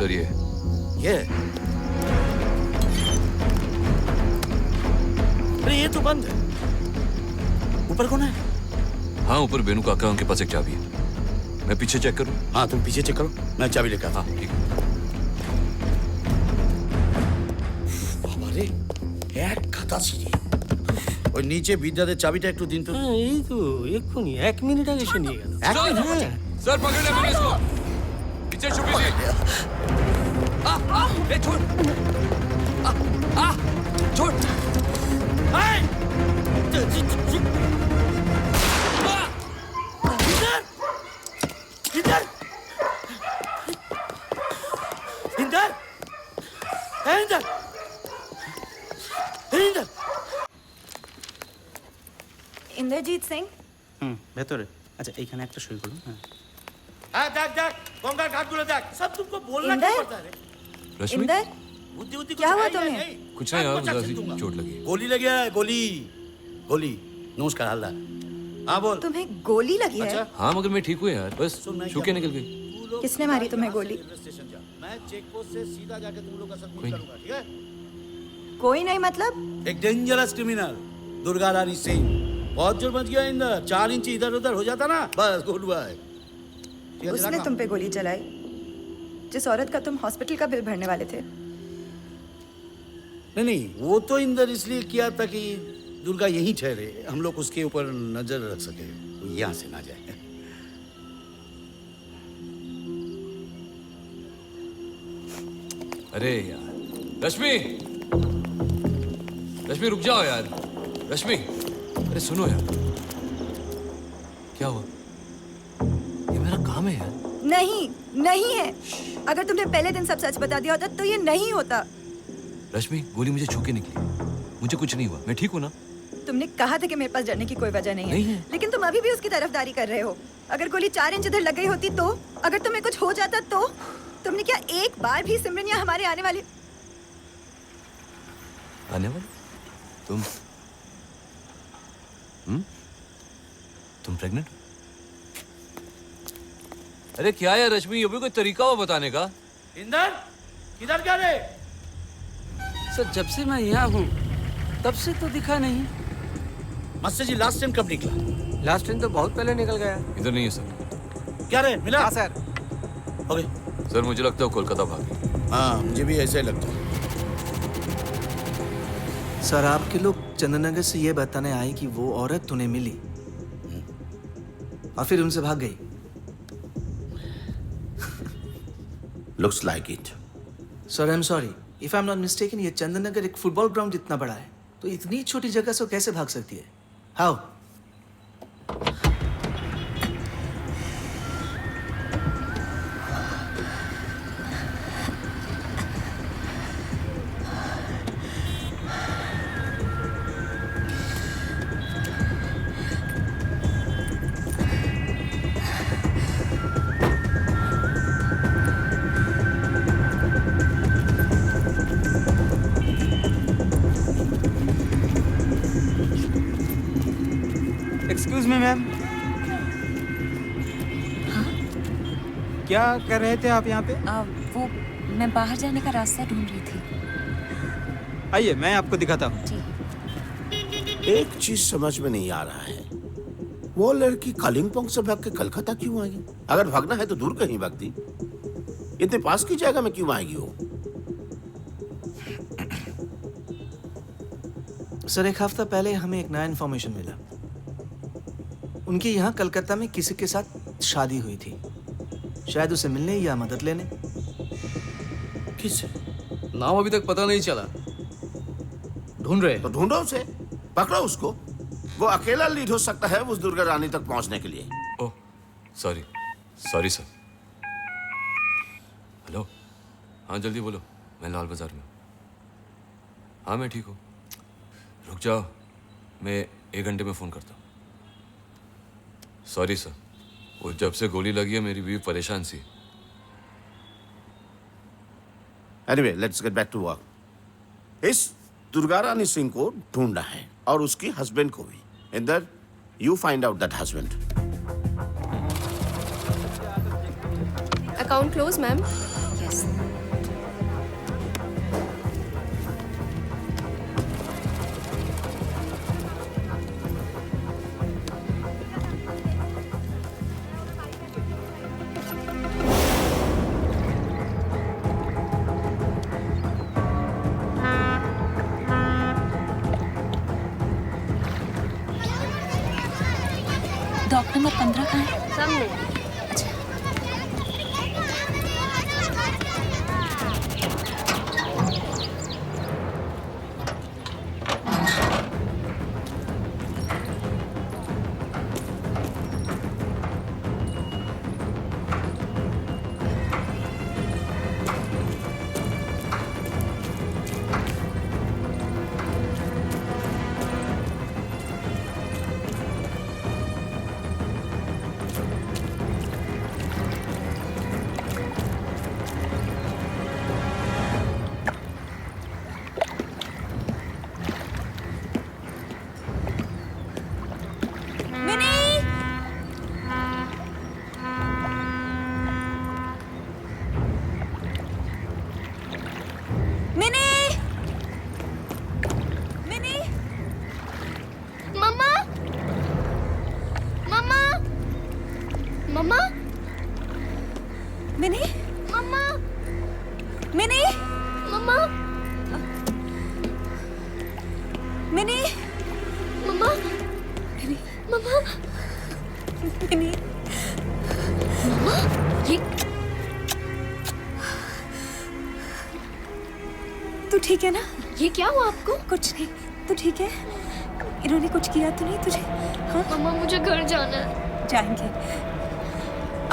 सर ये अरे ये तो बंद है। ऊपर कौन है? हाँ ऊपर बेनू काका, उनके पास एक चाबी है। मैं पीछे चेक करूं? हाँ तुम पीछे चेक करो, मैं चाबी लेकर आता हूं। ठीक है। बाबा रे এক খাতা ছিড়ি ওই নিচে বিদ্যাদের চাবিটা একটু দিন তো। এই তো এক্ষুনি 1 মিনিট আগে সে নিয়ে গেল। सर पकड़ ले पुलिस को। पीछे छुपी थी। ए छोड़। छोड़। इंदर इंदर इंदर इंदर इंद्रजीत सिंह ভেতরে। আচ্ছা এইখানে একটা সই করুন। হ্যাঁ हाँ देख देख गंगा घाट गुलो देख सब तुमको बोलना क्यों पड़ता है? रश्मि इंदर बुद्धि बुद्धि क्या हुआ तुम्हें? कुछ नहीं यार, मुझे चोट लगी है। गोली लगी है, गोली गोली। नमस्कार हल्ला। हाँ बोल। तुम्हें गोली लगी है? हाँ मगर मैं ठीक हूँ यार, बस छू के निकल गई। किसने मारी तुम्हें गोली? मैं चेक पोस्ट से सीधा जाके तुम लोग का सब कोई करूंगा, ठीक है? कोई नहीं मतलब? एक डेंजरस क्रिमिनल दुर्गा रानी सिंह बहुत जोर बच गया इंदर। 4 इंच इधर उधर हो जाता ना बस गुड बाय। उसने तुम पे गोली चलाई जिस औरत का तुम हॉस्पिटल का बिल भरने वाले थे। नहीं नहीं वो तो इंदर इसलिए किया था कि दुर्गा यहीं ठहरे, हम लोग उसके ऊपर नजर रख सके, वो यहाँ से ना जाए। अरे यार रश्मि, रश्मि रुक जाओ यार। रश्मि अरे सुनो यार, क्या हुआ? ये मेरा काम है यार। नहीं नहीं है। अगर तुमने पहले दिन सब सच बता दिया होता तो ये नहीं होता। रश्मि गोली मुझे छू के निकली, मुझे कुछ नहीं हुआ, मैं ठीक हूँ ना? तुमने कहा था कि मेरे पास डरने की कोई वजह नहीं है, लेकिन तुम अभी भी उसकी तरफदारी कर रहे हो। अगर गोली 4 इंच इधर लग गई होती तो, अगर तुम्हें कुछ हो जाता तो, तुमने क्या एक बार भी सिमरन या हमारे आने वाले तुम प्रेग्नेंट? अरे क्या यार रश्मि, ये भी कोई तरीका हो बताने का? इंदर किधर गया रे? सर जब से मैं यहाँ हूँ तब से तो दिखा नहीं। मस्से जी लास्ट टाइम कब निकला? लास्ट टाइम तो बहुत पहले निकल गया। इधर नहीं है सर। क्या रे मिला? हाँ सर। ओके सर मुझे लगता है कोलकाता भाग गई। हाँ मुझे भी ऐसा ही लगता है। सर आपके लोग चंदननगर से ये बताने आए कि वो औरत तुम्हें मिली और फिर उनसे भाग गई। Looks like it. Sir I am sorry, if I am not mistaken ये चंदननगर एक फुटबॉल ग्राउंड इतना बड़ा है, तो इतनी छोटी जगह से कैसे भाग सकती है? हाउ? Excuse me ma'am. क्या कर रहे थे आप यहाँ पे? वो मैं बाहर जाने का रास्ता ढूंढ रही थी। आइए मैं आपको दिखाता हूँ। एक चीज समझ में नहीं आ रहा है, वो लड़की कालिंगपोंग से भाग के कलकत्ता क्यों आएगी? अगर भागना है तो दूर कहीं भागती, इतने पास की जगह में क्यों आएगी वो? सर एक हफ्ता पहले हमें एक नया इन्फॉर्मेशन मिला। उनके यहाँ कलकत्ता में किसी के साथ शादी हुई थी, शायद उसे मिलने या मदद लेने। किससे? नाम अभी तक पता नहीं चला, ढूंढ रहे। तो ढूंढो उसे, पकड़ो उसको। वो अकेला लीड हो सकता है उस दुर्गा रानी तक पहुंचने के लिए। Oh sorry sorry sir. Hello, हाँ जल्दी बोलो, मैं लाल बाजार में। हाँ मैं ठीक हूँ, रुक जाओ, मैं 1 घंटे में फ़ोन करता हूँ। सॉरी सर, वो जब से गोली लगी है मेरी बीवी परेशान सी। Anyway, let's get back to work. इस दुर्गा रानी सिंह को ढूंढना है और उसकी हस्बैंड को भी। Inder, you find out that husband. Account close, ma'am. Yes. Dock number 15 कहाँ है? सामने। अच्छा। मम्मा मिनी मम्मा मिनी मम्मा मिनी मम्मा मिनी मम्मा मिनी मम्मा ये तू ठीक है ना? ये क्या हुआ आपको? कुछ नहीं, तू ठीक है? इन्होंने कुछ किया तो नहीं तुझे? हाँ? मम्मा मुझे घर जाना है। जाएंगे।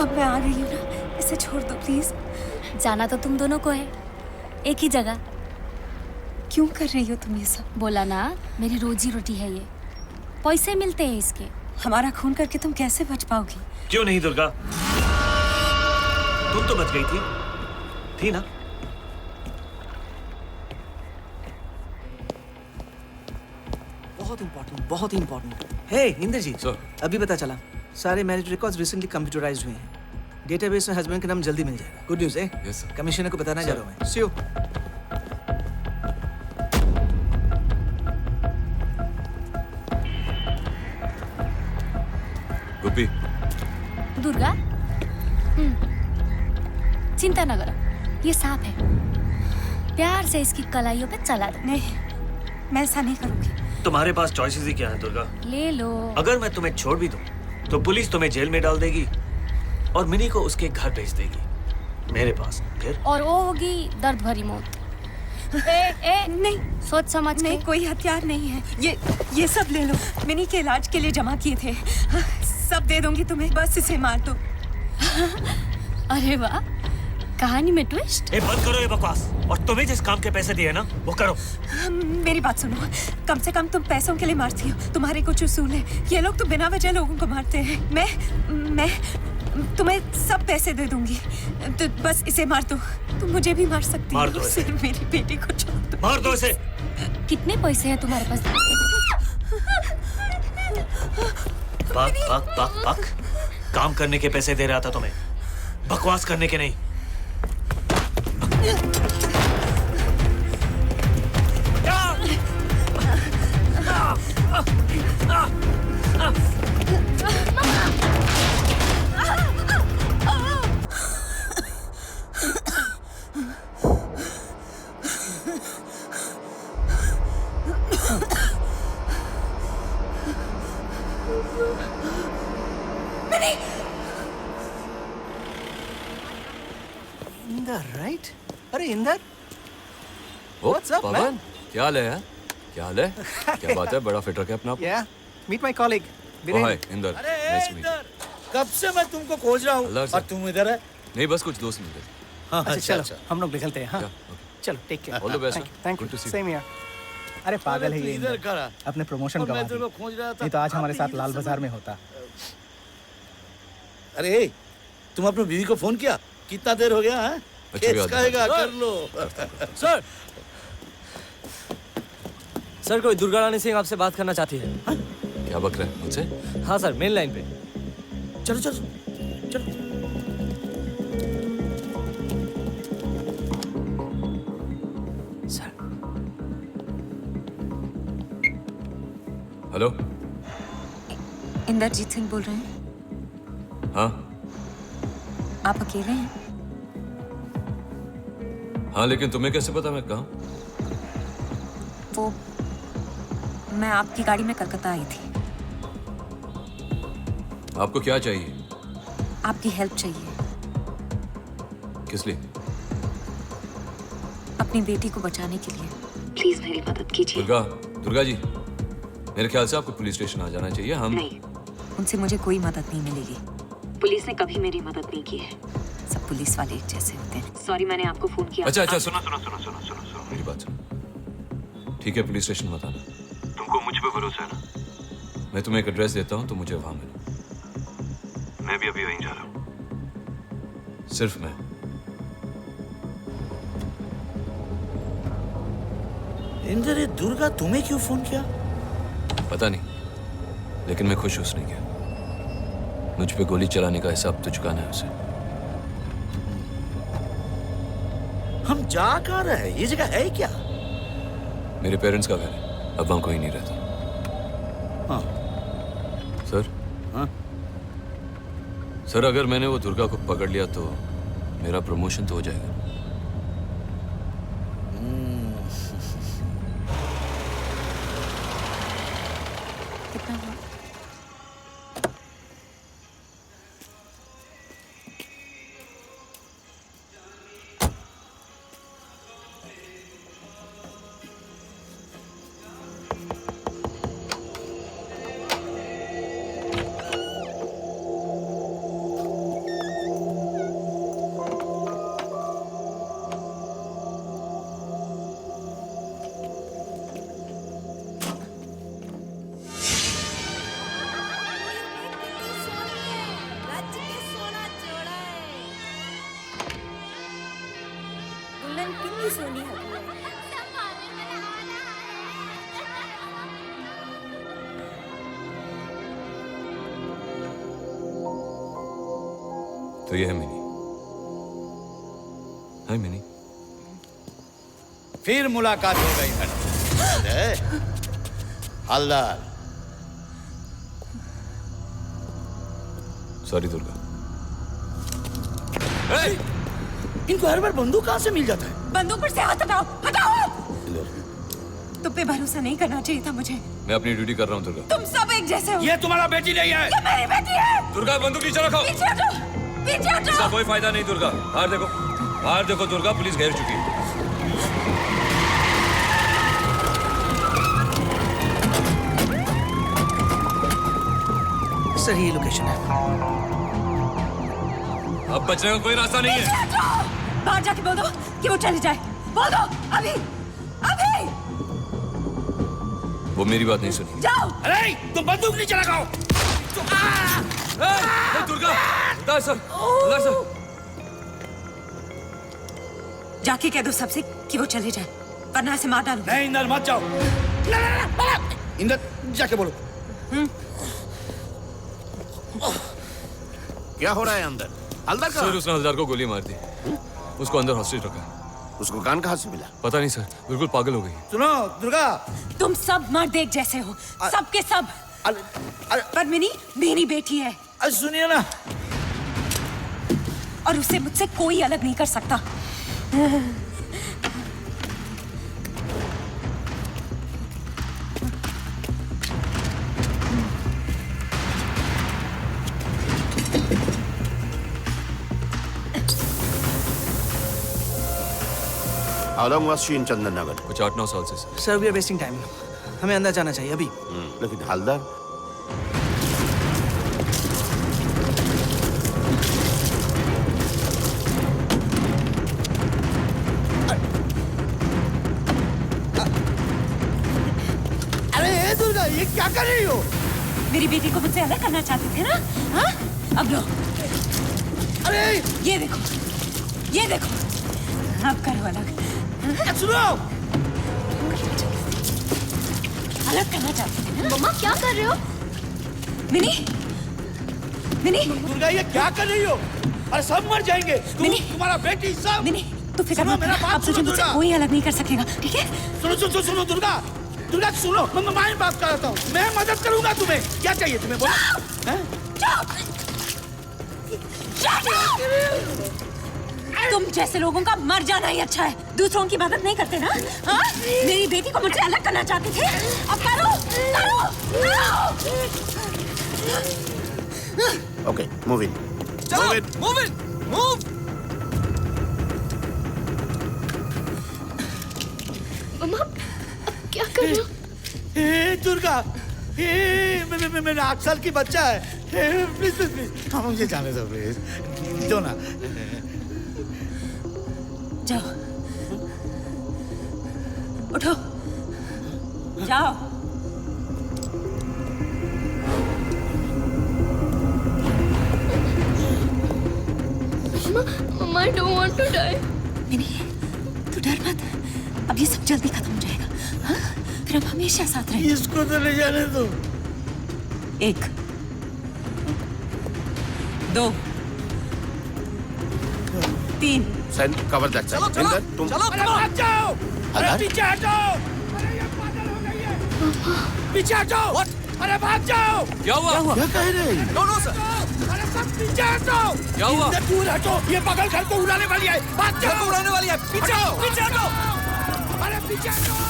अब मैं आ गई हूँ ना, इसे छोड़ दो प्लीज। जाना तो तुम दोनों को है, एक ही जगह। क्यों कर रही हो तुम ये सब? बोला ना, मेरी रोजी रोटी है ये, पैसे मिलते हैं इसके। हमारा खून करके तुम कैसे बच पाओगी? क्यों नहीं दुर्गा, तुम तो बच गई थी ना? बहुत ही इम्पोर्टेंट। हे इंद्रजीत सर, अभी पता चला सारे मैरिज रिकॉर्ड्स रिसेंटली कंप्यूटराइज्ड हुए हैं। डेटाबेस में हस्बैंड का नाम जल्दी मिल जाएगा। गुड न्यूज़ है? Yes sir. कमिश्नर को बताना जा रहा हूं मैं। सी यू। गोपी, दुर्गा, चिंता न करो, ये सांप है, प्यार से इसकी कलाइयों पे चला दो। नहीं, मैं ऐसा नहीं करूंगी। तुम्हारे पास चॉइसेस ही क्या है दुर्गा? ले लो। अगर मैं तुम्हें छोड़ भी दूं, तो पुलिस तुम्हें जेल में डाल देगी और मिनी को उसके घर भेज देगी मेरे पास। फिर और वो होगी दर्द भरी मौत। नहीं, सोच समझ नहीं, कोई हथियार नहीं है। ये सब ले लो, मिनी के इलाज के लिए जमा किए थे। सब दे दूंगी तुम्हें, बस इसे मार दो। अरे वाह, कहानी में ट्विस्ट। बंद करो ये बकवास, और तुम्हें जिस काम के पैसे दिए ना वो करो। मेरी बात सुनो, कम से कम तुम पैसों के लिए मारती हो, तुम्हारे कुछ उसूल है। ये लोग तो बिना वजह लोगों को मारते हैं। मैं तुम्हें सब पैसे दे दूंगी, तो बस इसे मार दो। तुम मुझे भी मार सकती मार हो, दो इसे। सिर्फ मेरी बेटी को छोड़ दो। मार दो इसे। कितने पैसे हैं तुम्हारे पास? बक काम करने के पैसे दे रहा था तुम्हें, बकवास करने के नहीं। इंदर, राइट? अरे इंदर, What's up, man? क्या हाल है यार? क्या हाल है? क्या बात है, बड़ा फिट रखे अपना आप। Yeah, meet my colleague. Hi Inder, nice to meet you. कब से मैं तुमको खोज रहा हूँ और तुम इधर है? नहीं, बस कुछ दोस्त मिल गए। हाँ, अच्छा, चलो हम लोग निकलते हैं। हाँ, चलो, take care. All the best. Thank you. Same here. अरे पागल है ये इधर खड़ा, अपने प्रमोशन और गवा मैं दी। तुमको खोज रहा था। नहीं तो आज हमारे साथ लाल बाजार में होता। अरे तुम अपनी बीवी को फोन किया? कितना देर हो गया है? केस कहेगा, कर लो। सर, सर कोई दुर्गा रानी सिंह आपसे बात करना चाहती है। क्या बक रहे हैं मुझसे? हाँ सर, मेन लाइन पे। चलो चलो चलो। सर। हेलो, इंदरजीत सिंह बोल रहे हैं? हाँ आप अकेले हैं? हाँ, लेकिन तुम्हें कैसे पता मैं कहाँ? वो मैं आपकी गाड़ी में कलकत्ता आई थी। आपको क्या चाहिए? आपकी हेल्प चाहिए किस लिए? अपनी बेटी को बचाने के लिए। प्लीज मेरी मदद कीजिए। दुर्गा जी, मेरे ख्याल से आपको पुलिस स्टेशन आ जाना चाहिए। हम नहीं, उनसे मुझे कोई मदद नहीं मिलेगी। पुलिस ने कभी मेरी मदद नहीं की है। सब पुलिस वाले एक जैसे होते हैं। सॉरी, मैंने आपको फोन किया। अच्छा, सुनो मेरी बात सुनो। ठीक है, पुलिस स्टेशन मत आना। तुमको मुझ पे भरोसा है ना? मैं तुम्हें एक एड्रेस देता हूँ, तो मुझे वहां मिलो। मैं भी अभी वहीं जा रहा हूँ। सिर्फ मैं। इंदर, ये दुर्गा तुम्हें क्यों फोन किया? पता नहीं, लेकिन मैं खुश हूं उसने किया। मुझ पे गोली चलाने का हिसाब तो चुकाना है उसे। हम जा कहाँ रहे हैं? ये जगह है क्या? मेरे पेरेंट्स का घर है, अब वहां कोई नहीं रहता। हाँ। सर? हाँ? सर, अगर मैंने वो दुर्गा को पकड़ लिया तो मेरा प्रमोशन तो हो जाएगा। कितना हुआ? कितनी सोनी है। तो ये है मिनी। हाय मिनी। फिर मुलाकात हो गई मैडम। हलदार। सॉरी दुर्गा। इनको हर बार बंदूक कहाँ से मिल जाता है? बंदूक पर से हाथ हटाओ, हटाओ। तुम पे भरोसा नहीं करना चाहिए था मुझे। मैं अपनी ड्यूटी कर रहा हूँ दुर्गा। तुम सब एक जैसे हो। ये तुम्हारा बेटी नहीं है। ये मेरी बेटी है। दुर्गा, बंदूक नीचे रखो। पीछे हटो, पीछे हटो। इसका कोई फायदा नहीं दुर्गा। बाहर देखो दुर्गा, पुलिस घेर चुकी है। सर, ये लोकेशन है। अब बचने का कोई रास्ता नहीं है। बाहर जाके बोल दो कि वो चले जाए। बोल दो अभी, अभी। वो मेरी बात नहीं सुनी। जाओ। अरे तुम बंदूक नीचे लगाओ। दुर्गा, सर। जाके कह दो सबसे कि वो चले जाए, वरना ऐसे मार डालूं। नहीं इंदर, मत जाओ। इंदर, जाके बोलो। क्या हो रहा है अंदर? हलदार का? सर, उसने हलदार को गोली मार दी। उसको अंदर हॉस्टेज रखा है। उसको कान कहाँ से मिला? पता नहीं सर, बिल्कुल पागल हो गई। सुनो दुर्गा, तुम सब मर्द एक जैसे हो, सबके सब। पद्मिनी मेरी बेटी है। सुनिए ना, और उसे मुझसे कोई अलग नहीं कर सकता। औरंगाबाद चंदन नगर। कुछ 8-9 साल से sir. Sir, we are wasting time. हमें अंदर जाना चाहिए अभी। लेकिन हलदार, अरे दुर्गा, ये क्या कर रही हो? मेरी बेटी को मुझसे अलग करना चाहते थे ना? हाँ? अब लो। अरे ये देखो, ये देखो। अब करो अलग। सुनो, अलग करना चाहते थे ना? मम्मा क्या कर रहे हो? Mini, mini. दुर्गा, ये क्या कर रही हो? अरे सब मर जाएंगे। तुम्हारा बेटी सब। मिनी, तू फिक्र मत कर। मेरा बात अब तुझे मुझसे कोई अलग नहीं कर सकेगा, ठीक है? सुनो दुर्गा, दुर्गा सुनो, मैं बात कर रहा हूँ। मैं मदद करूंगा तुम्हें। क्या चाहिए तुम्हें, बोलो। तुम जैसे लोगों का मर जाना ही अच्छा है। दूसरों की मदद नहीं करते ना? हाँ? मेरी बेटी को मुझसे अलग करना चाहते थे। अब करो, करो, करो। Okay move in. चलो मूव इन मूव। मम्मा क्या कर रहे हो? दुर्गा, मेरा 8 साल की बच्चा है। प्लीज प्लीज प्लीज मुझे जाने दो प्लीज। दो ना। जाओ उठो जाओ। Mama, I don't want to die. नहीं तू डर मत, अब ये सब जल्दी खत्म हो जाएगा। हाँ? फिर हम हमेशा साथ रहेंगे। इसको तो ले जाने दो। 1 2 3 send cover that side. Inder तुम चलो भाग जाओ। अरे पीछे हटो। अरे ये पागल हो गई है। पीछे हटो। अरे भाग जाओ। क्या हुआ? क्या कह रहे हैं? No sir. अरे सब पीछे हटो। क्या हुआ? इंदर दूर हटो। ये पागल घर को उड़ाने वाली है। भाग जाओ। उड़ाने वाली है। पीछे हटो। अरे पीछे हटो।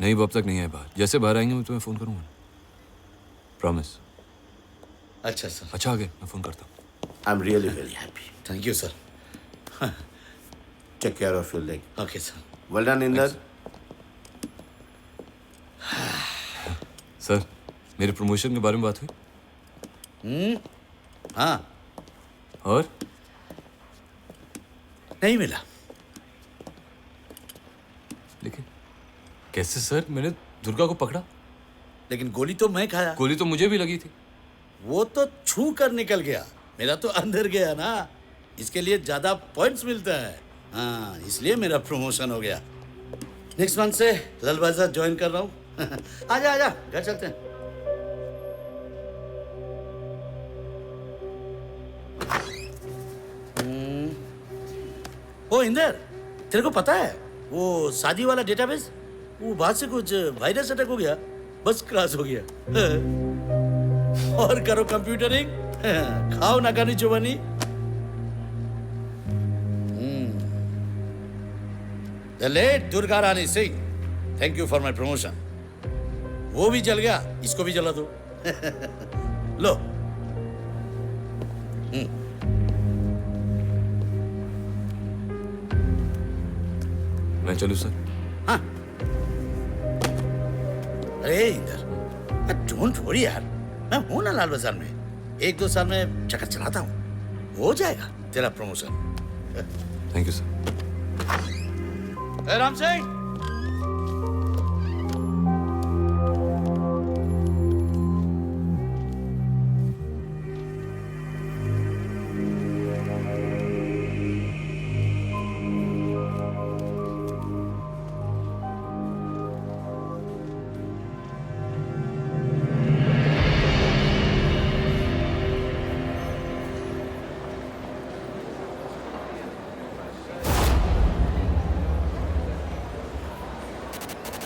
नहीं वो अब तक नहीं आए बाहर। जैसे बाहर आएंगे मैं तुम्हें फोन करूंगा। प्रॉमिस। अच्छा सर। अच्छा आगे मैं फोन करता हूँ। I am really very happy. Thank you sir. Take care of your leg. Okay sir. Well done Inder. Sir मेरे प्रमोशन के बारे में बात हुई? हाँ। और नहीं मिला। लेकिन कैसे सर? मैंने दुर्गा को पकड़ा। लेकिन गोली तो मैं खाया। गोली तो मुझे भी लगी थी। वो तो छू कर निकल गया, मेरा तो अंदर गया ना। इसके लिए ज्यादा पॉइंट्स मिलता है। हाँ इसलिए मेरा प्रमोशन हो गया। नेक्स्ट मंथ से लाल बाजार ज्वाइन कर रहा हूँ। आजा आजा घर चलते हैं। ओ इंदर, तेरे को पता है वो शादी वाला डेटाबेस, वो बाद से कुछ वायरस अटैक हो गया, बस क्रैश हो गया। और करो कंप्यूटरिंग, खाओ नाकानी चुबानी। The late Durga Rani Singh, thank you for my promotion. वो भी जल गया, इसको भी जला दो। लो। मैं चलूं सर? हाँ। अरे इंदर, डोंट वरी यार, मैं हूं ना लाल बाजार में। 1-2 साल में चक्कर चलाता हूँ, हो जाएगा तेरा promotion. Thank you sir. Ram Singh,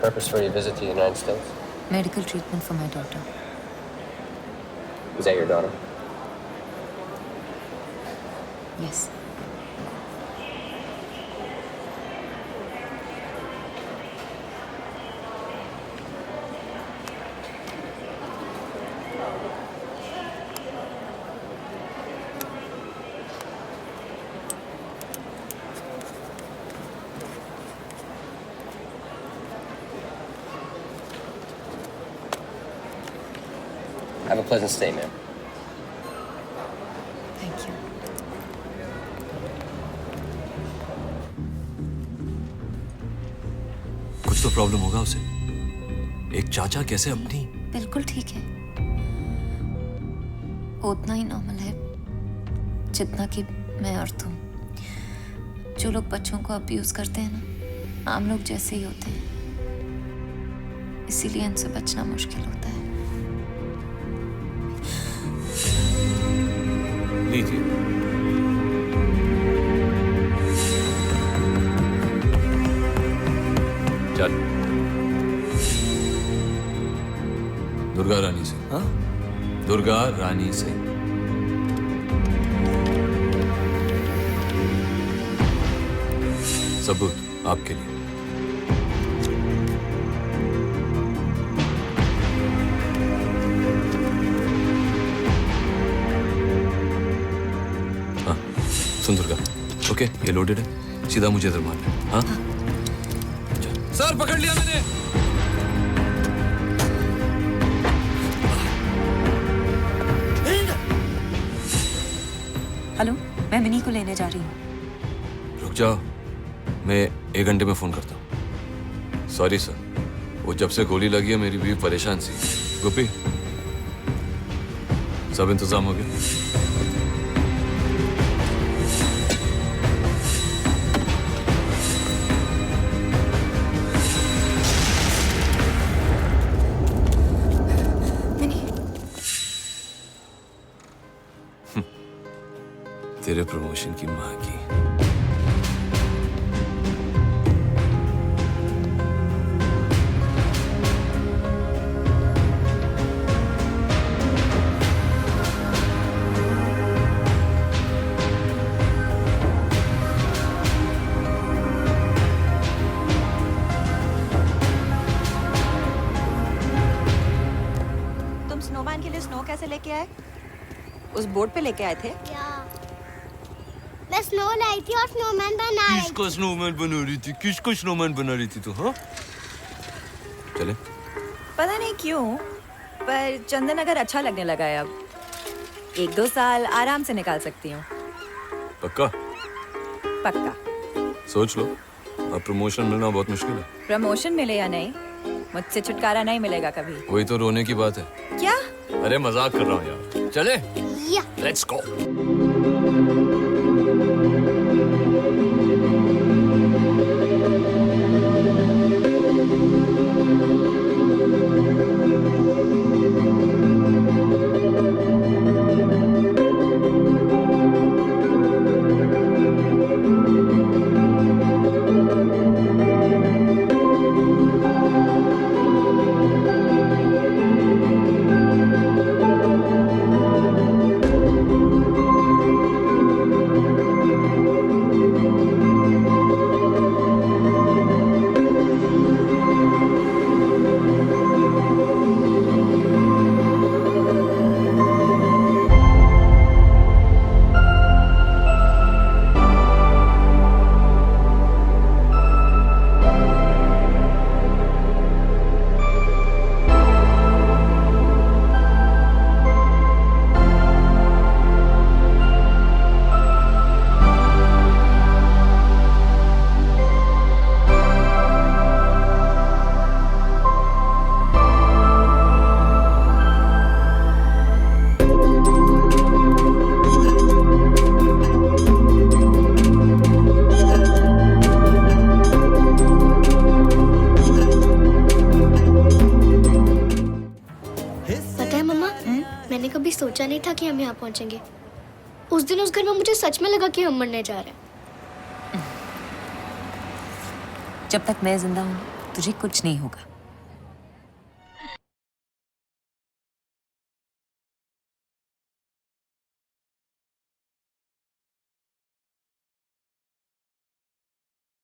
Purpose for your visit to the United States? Medical treatment for my daughter. Is that your daughter? Yes. Have a pleasant stay, ma'am. Thank you. कुछ तो प्रॉब्लम होगा उसे। एक चाचा कैसे अपनी। बिल्कुल ठीक है, उतना ही नॉर्मल है जितना कि मैं और तुम। जो लोग बच्चों को अब्यूज करते हैं ना, आम लोग जैसे ही होते हैं, इसीलिए इनसे बचना मुश्किल होता है। लीजिए। चल। दुर्गा रानी से। हाँ? दुर्गा रानी से। सबूत आपके लिए। हाँ, सुन दुर्गा, ओके, ये लोडेड है, सीधा मुझे इधर मारना। हाँ? सर, पकड़ लिया मैंने। हेलो, मैं मिनी को लेने जा रही हूँ। रुक जाओ, मैं 1 घंटे में फोन करता हूँ। सॉरी सर, वो जब से गोली लगी है मेरी बीवी परेशान सी। गोपी, सब इंतजाम हो गया? तेरे प्रमोशन की मां की। तुम स्नोमैन के लिए स्नो कैसे लेके आए? उस बोर्ड पे लेके आए थे? क्या? मैं स्नो लाई थी और स्नोमैन बना रही थी। किसको स्नोमैन बना रही थी? किसको स्नोमैन बना रही थी तू? हाँ? चले? पता नहीं क्यों, पर चंदन अगर अच्छा लगने लगा है अब। 1-2 साल आराम से निकाल सकती हूँ। पक्का? पक्का। सोच लो, अब प्रमोशन मिलना बहुत मुश्किल है। प्रमोशन मिले या नहीं, मुझसे छुटकारा नहीं मिलेगा कभी। वही तो रोने की बात है। क्या? अरे मजाक कर रहा हूँ यार। चले? Let's go. मैंने कभी सोचा नहीं था कि हम यहाँ पहुँचेंगे। उस दिन उस घर में मुझे सच में लगा कि हम मरने जा रहे हैं। जब तक मैं जिंदा हूँ तुझे कुछ नहीं होगा।